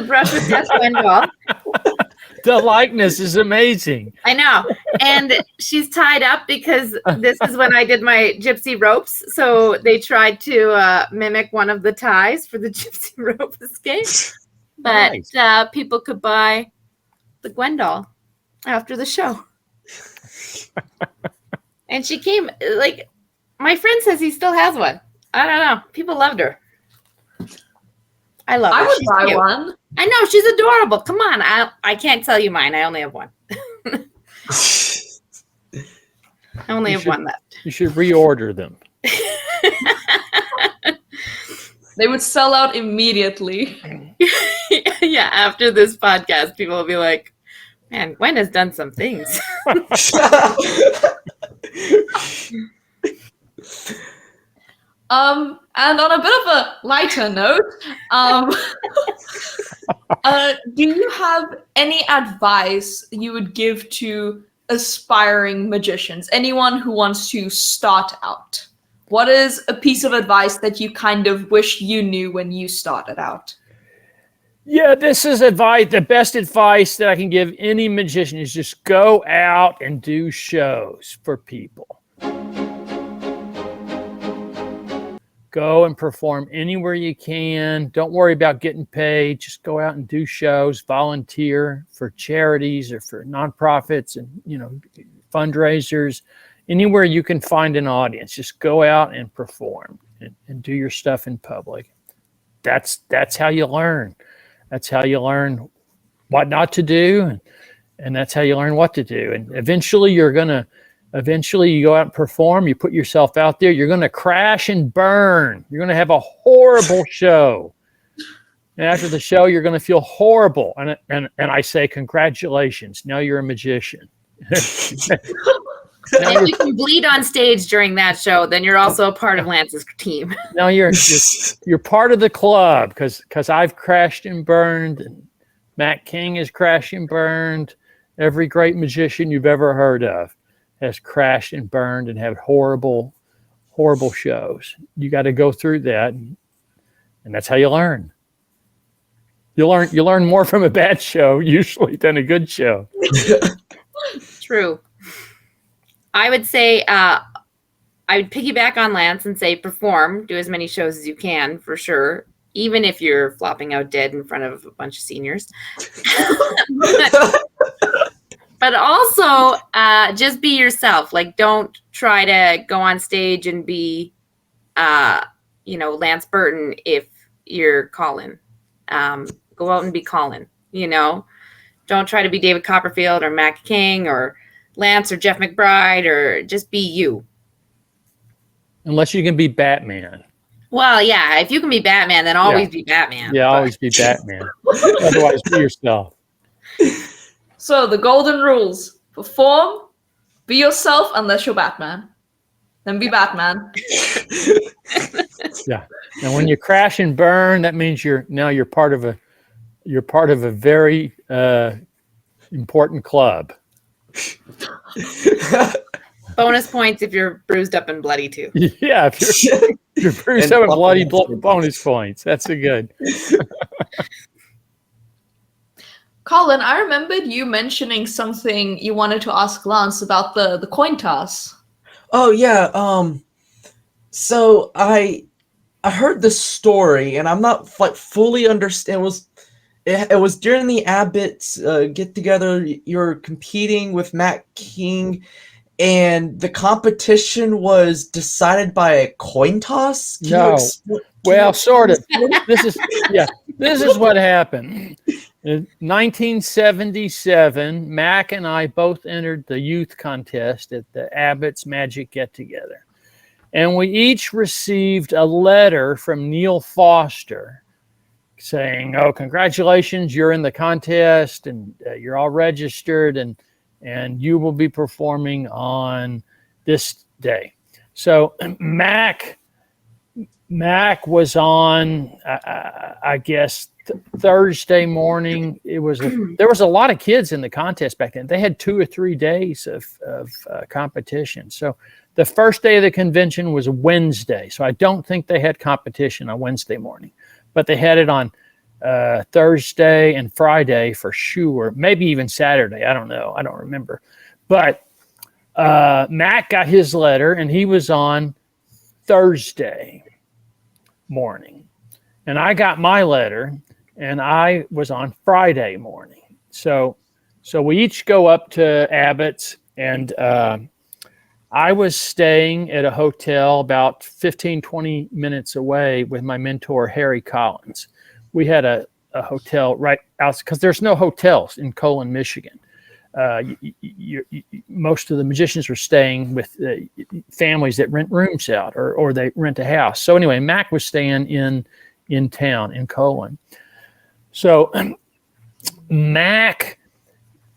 brush with death Gwyn doll. The likeness is amazing. I know. And she's tied up because this is when I did my gypsy ropes. So they tried to mimic one of the ties for the gypsy rope escape. But Nice. people could buy the Gwyn doll after the show. And she came, like, my friend says he still has one. I don't know. People loved her. I love her. I would She's buy cute. one. I know, she's adorable. Come on. I can't tell you mine. I only have one. I only You have should- one left. You should reorder them. They would sell out immediately. Yeah, after this podcast, people will be like, man, Gwyn has done some things. And on a bit of a lighter note, do you have any advice you would give to aspiring magicians? Anyone who wants to start out? What is a piece of advice that you kind of wish you knew when you started out? Yeah, this is advice. The best advice that I can give any magician is just go out and do shows for people. Go and perform anywhere you can. Don't worry about getting paid. Just go out and do shows, volunteer for charities or for nonprofits and, fundraisers. Anywhere you can find an audience, just go out and perform and do your stuff in public. That's how you learn. That's how you learn what not to do, and that's how you learn what to do. And eventually you go out and perform, you put yourself out there, you're going to crash and burn. You're going to have a horrible show. And after the show, you're going to feel horrible. And I say, congratulations. Now you're a magician. If you can bleed on stage during that show, then you're also a part of Lance's team. Now you're part of the club because I've crashed and burned, and Matt King has crashed and burned. Every great magician you've ever heard of has crashed and burned and had horrible, horrible shows. You got to go through that, and that's how you learn. You learn more from a bad show usually than a good show. True. I would say I would piggyback on Lance and say perform, do as many shows as you can for sure, even if you're flopping out dead in front of a bunch of seniors. But also just be yourself. Like, don't try to go on stage and be, Lance Burton if you're Colin. Go out and be Colin, Don't try to be David Copperfield or Mac King or Lance or Jeff McBride, or just be you. Unless you can be Batman. Well, yeah, if you can be Batman, then always be Batman. Yeah, always be Batman. Otherwise, be yourself. So the golden rules: perform, be yourself unless you're Batman. Then be Batman. Yeah. And when you crash and burn, that means you're part of a very important club. Bonus points if you're bruised up and bloody too. Yeah, if you're bruised up and bloody, bonus points. That's a good. Colin, I remembered you mentioning something you wanted to ask Lance about the coin toss. Oh yeah. So I heard this story, and I'm not fully understand. It was during the Abbott's get together. You're competing with Matt King, and the competition was decided by a coin toss. Well, sort of. This is what happened. In 1977, Mac and I both entered the youth contest at the Abbott's Magic Get Together. And we each received a letter from Neil Foster saying, "Oh, congratulations, you're in the contest, and you're all registered, and you will be performing on this day." So Mac was on, I guess, Thursday morning. There was a lot of kids in the contest back then. They had 2 or 3 days of competition. So the first day of the convention was Wednesday. So I don't think they had competition on Wednesday morning, but they had it on Thursday and Friday for sure. Maybe even Saturday. I don't know. I don't remember. But Mac got his letter, and he was on Thursday morning. And I got my letter, and I was on Friday morning. So we each go up to Abbott's, and I was staying at a hotel about 15, 20 minutes away with my mentor, Harry Collins. We had a hotel right out, because there's no hotels in Colin, Michigan. Most of the magicians were staying with families that rent rooms out, or they rent a house. So anyway, Mac was staying in town in Colin. So Mac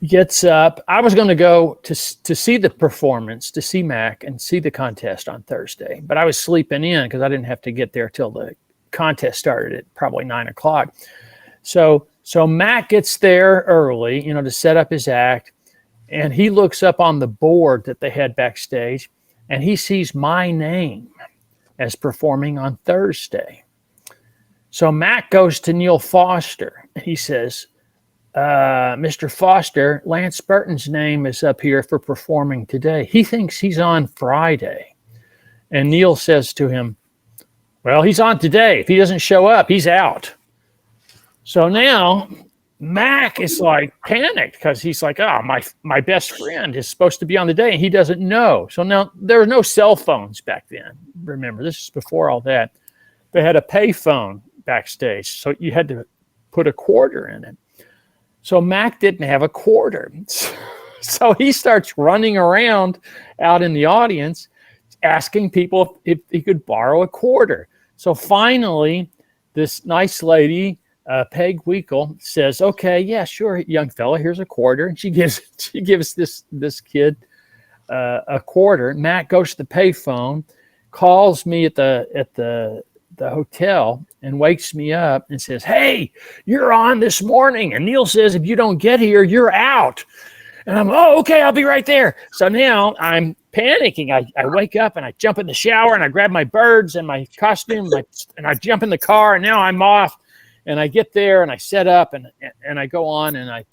gets up. I was going to go to see the performance, to see Mac and see the contest on Thursday, but I was sleeping in because I didn't have to get there till the contest started at probably 9 o'clock. So Mac gets there early, to set up his act, and he looks up on the board that they had backstage, and he sees my name as performing on Thursday. So Mac goes to Neil Foster, and he says, Mr. Foster, Lance Burton's name is up here for performing today. He thinks he's on Friday. And Neil says to him, well, he's on today. If he doesn't show up, he's out. So now Mac is like panicked, because he's like, oh, my best friend is supposed to be on the day, and he doesn't know. So now there were no cell phones back then. Remember, this is before all that. They had a pay phone backstage, so you had to put a quarter in it. So Mac didn't have a quarter. So he starts running around out in the audience asking people if he could borrow a quarter. So finally, this nice lady, Peg Weekle, says, okay, yeah, sure, young fella, here's a quarter. And she gives this kid a quarter. Mac goes to the payphone, calls me at the hotel, and wakes me up and says, hey, you're on this morning, and Neil says if you don't get here, you're out. And I'm, oh, okay, I'll be right there. So now I'm panicking. I wake up and I jump in the shower, and I grab my birds and my costume, and I jump in the car, and now I'm off. And I get there and I set up, and I go on and I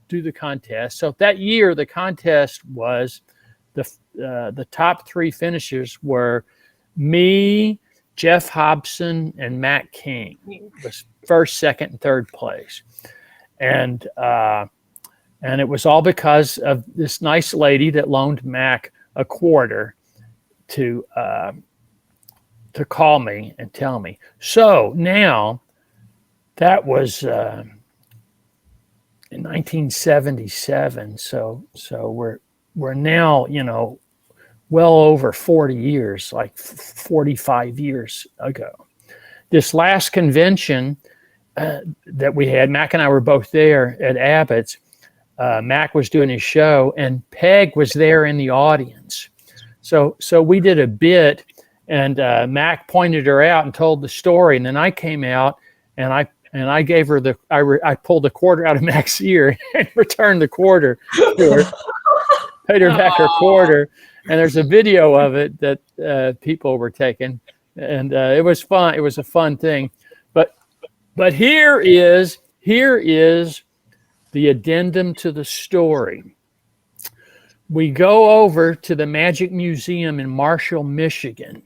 do the contest. So that year, the contest was the top 3 finishers were me, Jeff Hobson, and Matt King. It was first, second, and third place. And it was all because of this nice lady that loaned Mac a quarter to call me and tell me. So now that was in 1977. So we're now, well over 40 years, like 45 years ago. This last convention that we had, Mac and I were both there at Abbott's. Mac was doing his show, and Peg was there in the audience. So we did a bit, and Mac pointed her out and told the story. And then I came out, and I gave her I pulled a quarter out of Mac's ear and returned the quarter to her, paid her back her quarter. And there's a video of it that people were taking, and it was fun. It was a fun thing. But here is the addendum to the story. We go over to the Magic Museum in Marshall, Michigan.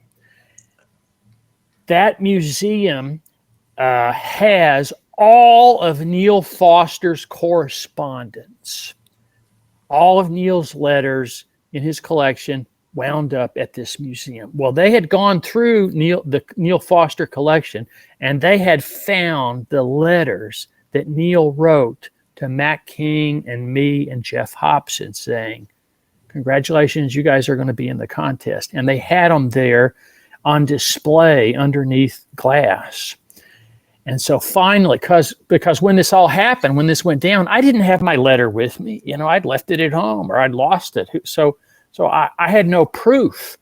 That museum has all of Neil Foster's correspondence, all of Neil's letters in his collection wound up at this museum. Well, they had gone through the Neil Foster collection, and they had found the letters that Neil wrote to Matt King and me and Jeff Hobson saying, Congratulations, you guys are going to be in the contest. And they had them there on display underneath glass. And so finally, because when this all happened, when this went down, I didn't have my letter with me. You know, I'd left it at home or I'd lost it. So I had no proof.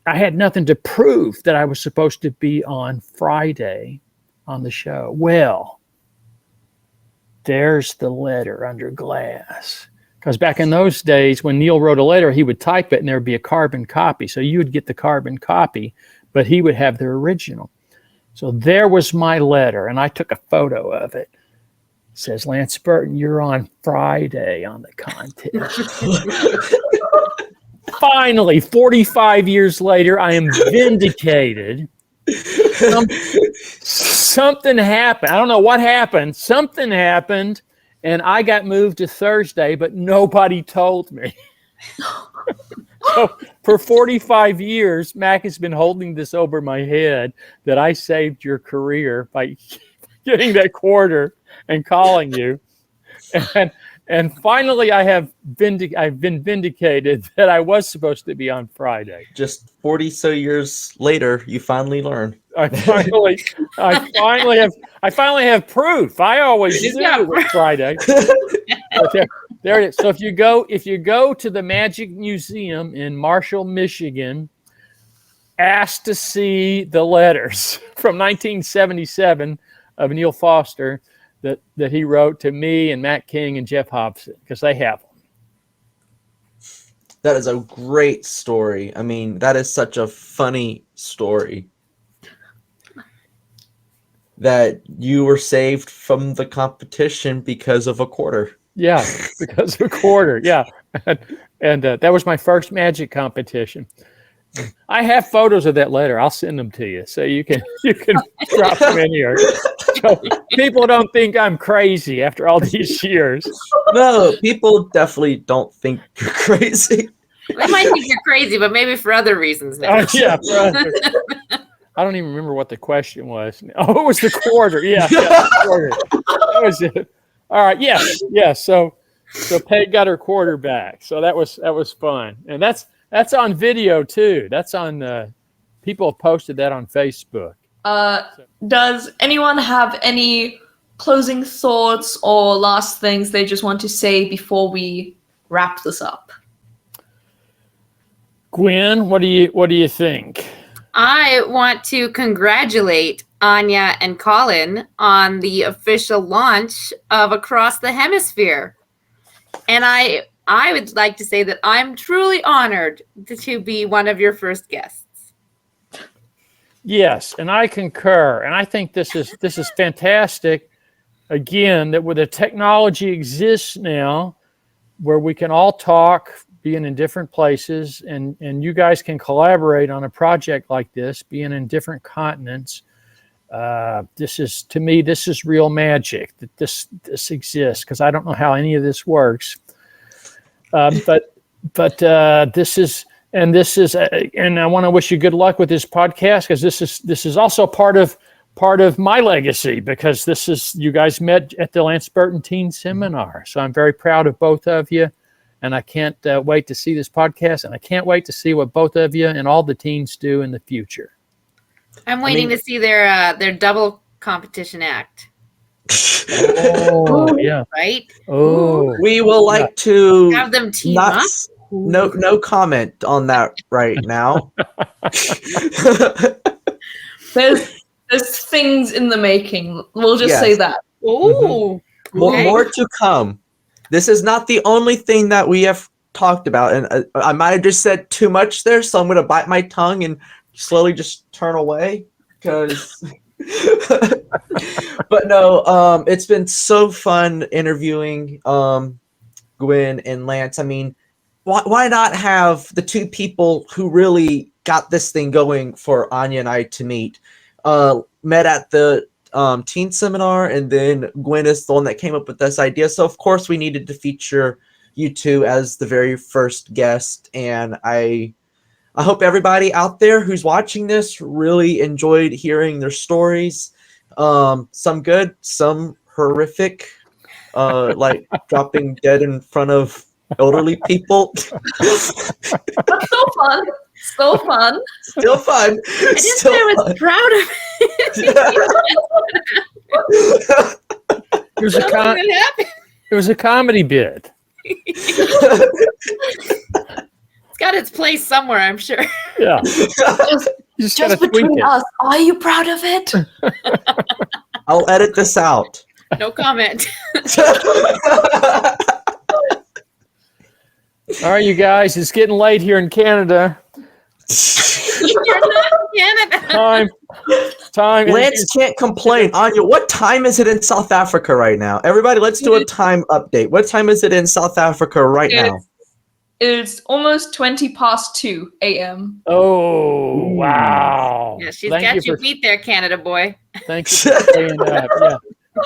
I had nothing to prove that I was supposed to be on Friday on the show. Well, there's the letter under glass. Because back in those days, when Neil wrote a letter, he would type it and there would be a carbon copy. So you would get the carbon copy, but he would have the original. So there was my letter, and I took a photo of it. It says, Lance Burton, you're on Friday on the contest. Finally, 45 years later, I am vindicated. Something happened. I don't know what happened. Something happened, and I got moved to Thursday, but nobody told me. So for 45 years, Mac has been holding this over my head that I saved your career by getting that quarter and calling you. And finally, I've been vindicated that I was supposed to be on Friday. Just 40 so years later, you finally learn. I finally have proof. I always knew it was Friday. There it is. So if you go to the Magic Museum in Marshall, Michigan, ask to see the letters from 1977 of Neil Foster that he wrote to me and Matt King and Jeff Hobson, because they have them. That is a great story. I mean, that is such a funny story. That you were saved from the competition because of a quarter. Yeah, because of a quarter. Yeah, and that was my first magic competition. I have photos of that letter. I'll send them to you so you can drop them in here. So people don't think I'm crazy after all these years. No, people definitely don't think you're crazy. They might think you're crazy, but maybe for other reasons. Yeah. I don't even remember what the question was. Oh, it was the quarter. Yeah, the quarter. That was it. All right. Yes. So Peg got her quarter back. So that was fun, and that's on video too. That's on. People have posted that on Facebook. Does anyone have any closing thoughts or last things they just want to say before we wrap this up? Gwyn, what do you think? I want to congratulate Anja and Colin on the official launch of Across the Hemisphere. And I would like to say that I'm truly honored to be one of your first guests. Yes, and I concur. And I think this is fantastic. Again, that where the technology exists now, where we can all talk, being in different places, and you guys can collaborate on a project like this, being in different continents. This is real magic that this exists, because I don't know how any of this works. But this is, and I want to wish you good luck with this podcast, because this is also part of my legacy, because you guys met at the Lance Burton Teen Seminar. So I'm very proud of both of you. And I can't wait to see this podcast, and I can't wait to see what both of you and all the teens do in the future. I'm waiting to see their double competition act. Oh, yeah. Right? Oh. We will like to have them team up. No comment on that right now. There's things in the making. We'll just say that. Oh. Mm-hmm. More to come. This is not the only thing that we have talked about, and I might have just said too much there, so I'm going to bite my tongue and slowly just turn away, because but no, it's been so fun interviewing Gwyn and Lance. I mean, why not have the two people who really got this thing going for Anja and I to meet, met at the teen seminar, and then Gwyn is the one that came up with this idea. So of course we needed to feature you two as the very first guest, and I hope everybody out there who's watching this really enjoyed hearing their stories. Some good, some horrific, like dropping dead in front of elderly people. But still fun. Still fun. Still fun. I didn't Still say I was fun. proud of it. It was a Something that happened. it was a comedy bit. It's got its place somewhere, I'm sure. Yeah. Just, You just gotta just tweak between it. us, are you proud of it? I'll edit this out. No comment. All right, you guys, it's getting late here in Canada. You're not in Canada. Time. Lance can't complain. Anja, what time is it in South Africa right now? Everybody, let's do a time update. What time is it in South Africa right now? It's almost 2:20 a.m. Oh, wow. Yeah, she's Thank got you you for- beat there, Canada boy. Thank you for saying that.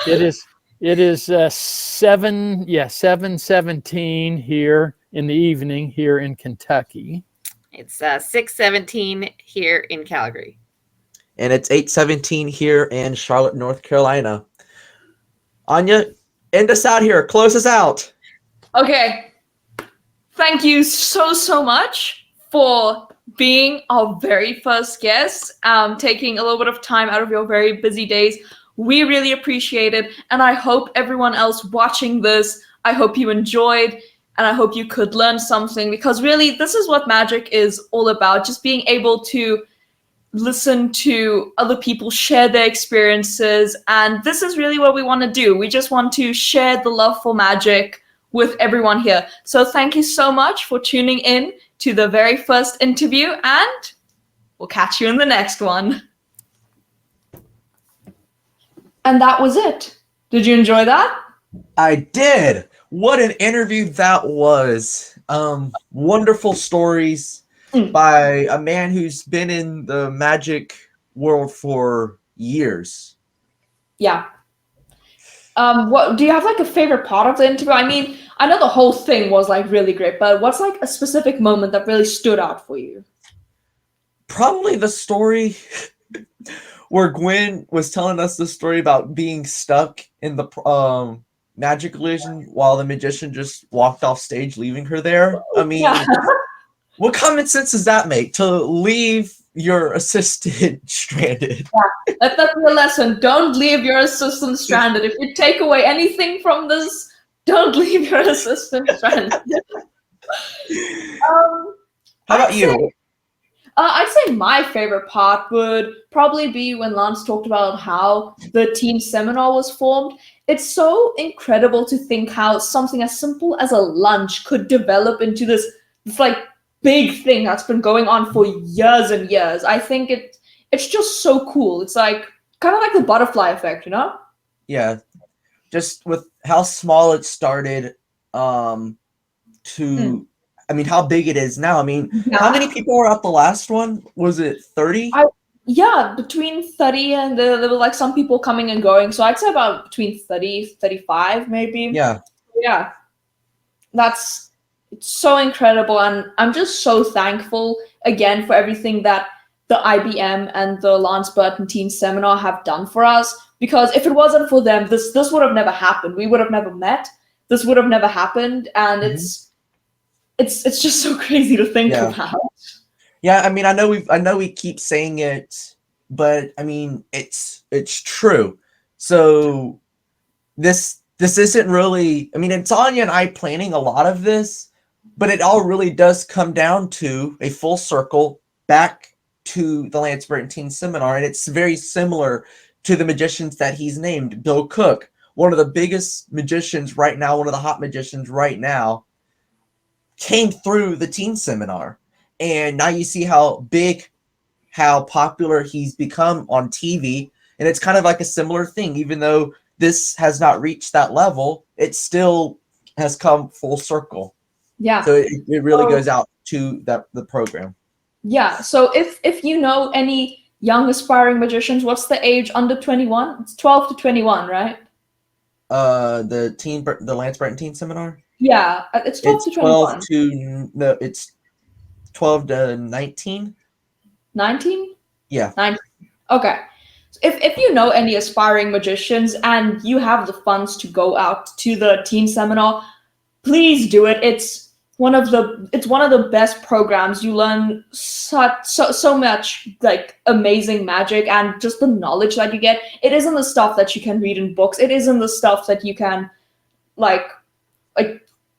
Yeah. It is 7:17 here in the evening here in Kentucky. It's 6:17 here in Calgary. And it's 8:17 here in Charlotte, North Carolina. Anja, end us out here. Close us out. Okay. Thank you so much for being our very first guest, taking a little bit of time out of your very busy days. We really appreciate it. And I hope everyone else watching this, I hope you enjoyed and I hope you could learn something, because really this is what magic is all about. Just being able to listen to other people share their experiences. And this is really what we want to do. We just want to share the love for magic with everyone here. So thank you so much for tuning in to the very first interview, and we'll catch you in the next one. And that was it. Did you enjoy that? I did. What an interview that was. Wonderful stories by a man who's been in the magic world for years. Yeah. What do you have like a favorite part of the interview? I mean, I know the whole thing was like really great, but what's like a specific moment that really stood out for you? Probably the story where Gwyn was telling us the story about being stuck in the magic illusion while the magician just walked off stage, leaving her there. I mean, Yeah. what common sense does that make, to leave your assistant stranded? That's the lesson. Don't leave your assistant stranded. If you take away anything from this, don't leave your assistant stranded. How about you? I'd say my favorite part would probably be when Lance talked about how the team seminar was formed. It's so incredible to think how something as simple as a lunch could develop into this like big thing that's been going on for years and years. I think it's just so cool. It's like kind of like the butterfly effect, you know? Yeah, just with how small it started I mean, how big it is now. I mean, how many people were at the last one? Was it 30? Yeah, between 30 and there were like some people coming and going. So I'd say about between 30, 35 maybe. Yeah. Yeah. It's so incredible. And I'm just so thankful again for everything that the IBM and the Lance Burton Teen Seminar have done for us. Because if it wasn't for them, this would have never happened. We would have never met. This would have never happened. And it's just so crazy to think about. Yeah, I mean, I know we keep saying it, but I mean, it's true. So this isn't really, I mean, it's Anja and I planning a lot of this, but it all really does come down to a full circle back to the Lance Burton Teen Seminar, and it's very similar to the magicians that he's named. Bill Cook, one of the biggest magicians right now, one of the hot magicians right now, came through the Teen Seminar. And now you see how popular he's become on TV. And it's kind of like a similar thing. Even though this has not reached that level, it still has come full circle. Yeah. So it really goes out to the program. Yeah. So if you know any young aspiring magicians, what's the age under 21? It's 12 to 21, right? The Lance Burton Teen Seminar? Yeah. It's 12 to 21. It's 12 to 19. 19? Yeah. 19. Okay. So if you know any aspiring magicians and you have the funds to go out to the teen seminar, please do it. It's one of the best programs. You learn so much like amazing magic, and just the knowledge that you get. It isn't the stuff that you can read in books. It isn't the stuff that you can like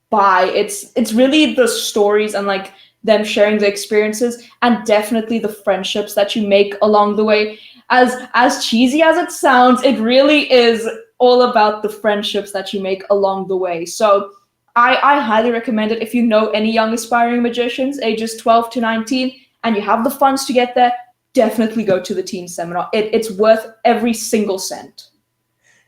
buy. It's really the stories and like them sharing the experiences, and definitely the friendships that you make along the way. As cheesy as it sounds, it really is all about the friendships that you make along the way. So I highly recommend it if you know any young aspiring magicians ages 12 to 19 and you have the funds to get there. Definitely go to the team seminar. It's worth every single cent.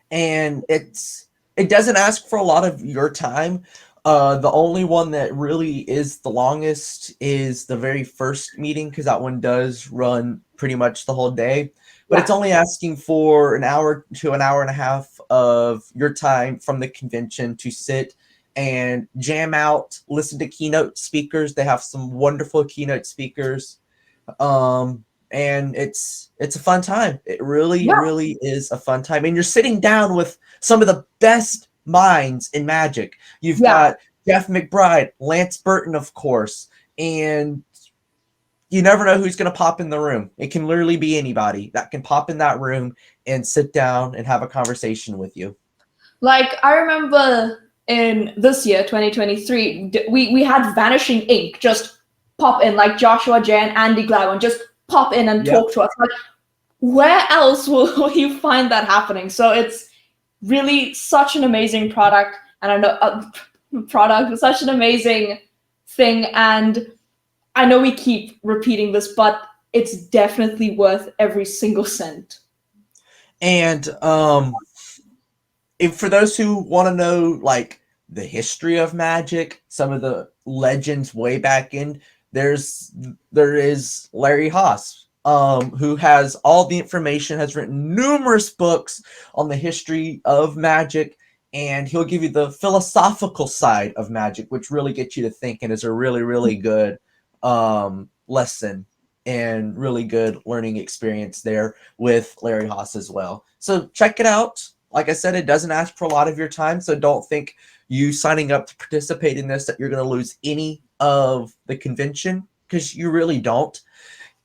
And it doesn't ask for a lot of your time. The only one that really is the longest is the very first meeting, because that one does run pretty much the whole day. But it's only asking for an hour to an hour and a half of your time from the convention to sit and jam out, listen to keynote speakers. They have some wonderful keynote speakers. And it's a fun time. It really is a fun time. And you're sitting down with some of the best minds in magic. You've got Jeff McBride, Lance Burton, of course, and you never know who's going to pop in the room. It can literally be anybody that can pop in that room and sit down and have a conversation with you. Like, I remember in this year, 2023, we had Vanishing Ink just pop in, like Joshua J and Andy Gladwin just pop in and talk to us. Like, where else will you find that happening? So it's really such an amazing product, and I know product is such an amazing thing, and I know we keep repeating this, but it's definitely worth every single cent. And if for those who want to know like the history of magic, some of the legends way back in, there is Larry Haas, who has all the information, has written numerous books on the history of magic, and he'll give you the philosophical side of magic, which really gets you to think, and is a really, really good lesson and really good learning experience there with Larry Haas as well. So check it out. Like I said, it doesn't ask for a lot of your time, so don't think you signing up to participate in this that you're going to lose any of the convention, because you really don't.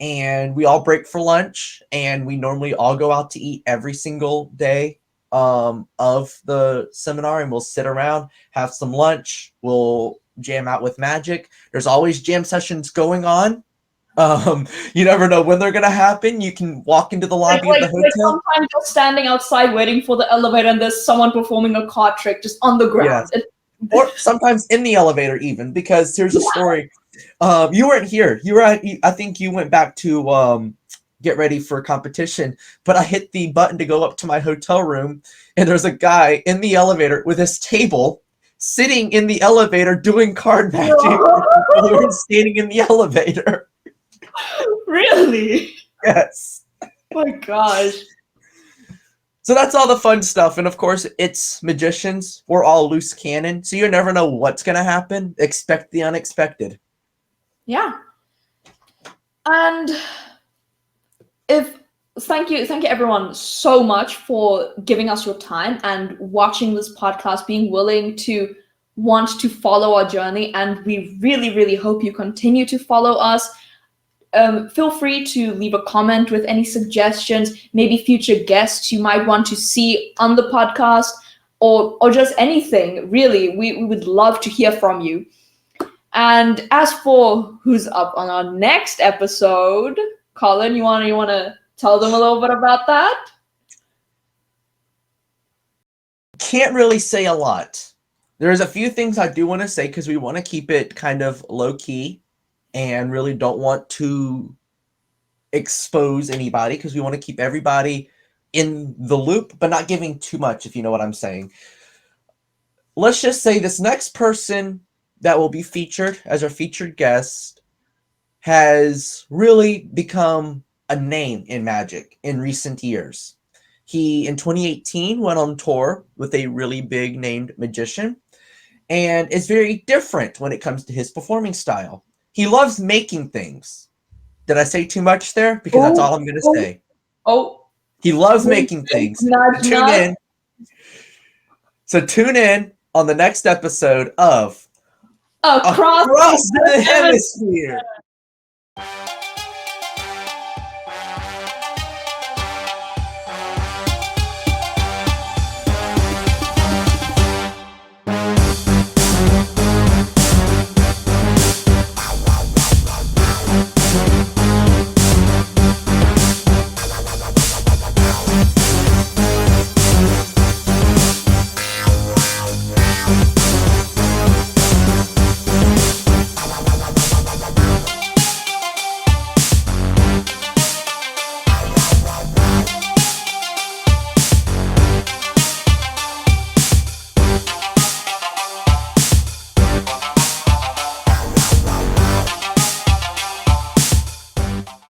And we all break for lunch, and we normally all go out to eat every single day of the seminar, and we'll sit around, have some lunch, we'll jam out with magic. There's always jam sessions going on. You never know when they're gonna happen. You can walk into the lobby of the hotel. Sometimes you're standing outside waiting for the elevator, and there's someone performing a card trick just on the ground. Yes. Or sometimes in the elevator even, because here's a story. You weren't here. I think you went back to get ready for a competition, but I hit the button to go up to my hotel room, and there's a guy in the elevator with his table sitting in the elevator doing card magic while we were standing in the elevator. Really? Yes. Oh my gosh. So that's all the fun stuff. And of course, it's magicians. We're all loose cannon, so you never know what's going to happen. Expect the unexpected. Yeah. And thank you everyone so much for giving us your time and watching this podcast, being willing to want to follow our journey, and we really, really hope you continue to follow us. Feel free to leave a comment with any suggestions, maybe future guests you might want to see on the podcast, or just anything. Really, we would love to hear from you. And as for who's up on our next episode, Colin, you want to tell them a little bit about that? Can't really say a lot. There's a few things I do want to say, because we want to keep it kind of low key and really don't want to expose anybody, because we want to keep everybody in the loop, but not giving too much, if you know what I'm saying. Let's just say this next person that will be featured as our featured guest has really become a name in magic in recent years. He, in 2018, went on tour with a really big named magician, and is very different when it comes to his performing style. He loves making things. Did I say too much there? Because that's all I'm going to say. He loves making things. Tune in. So tune in on the next episode of Across Across the Hemisphere.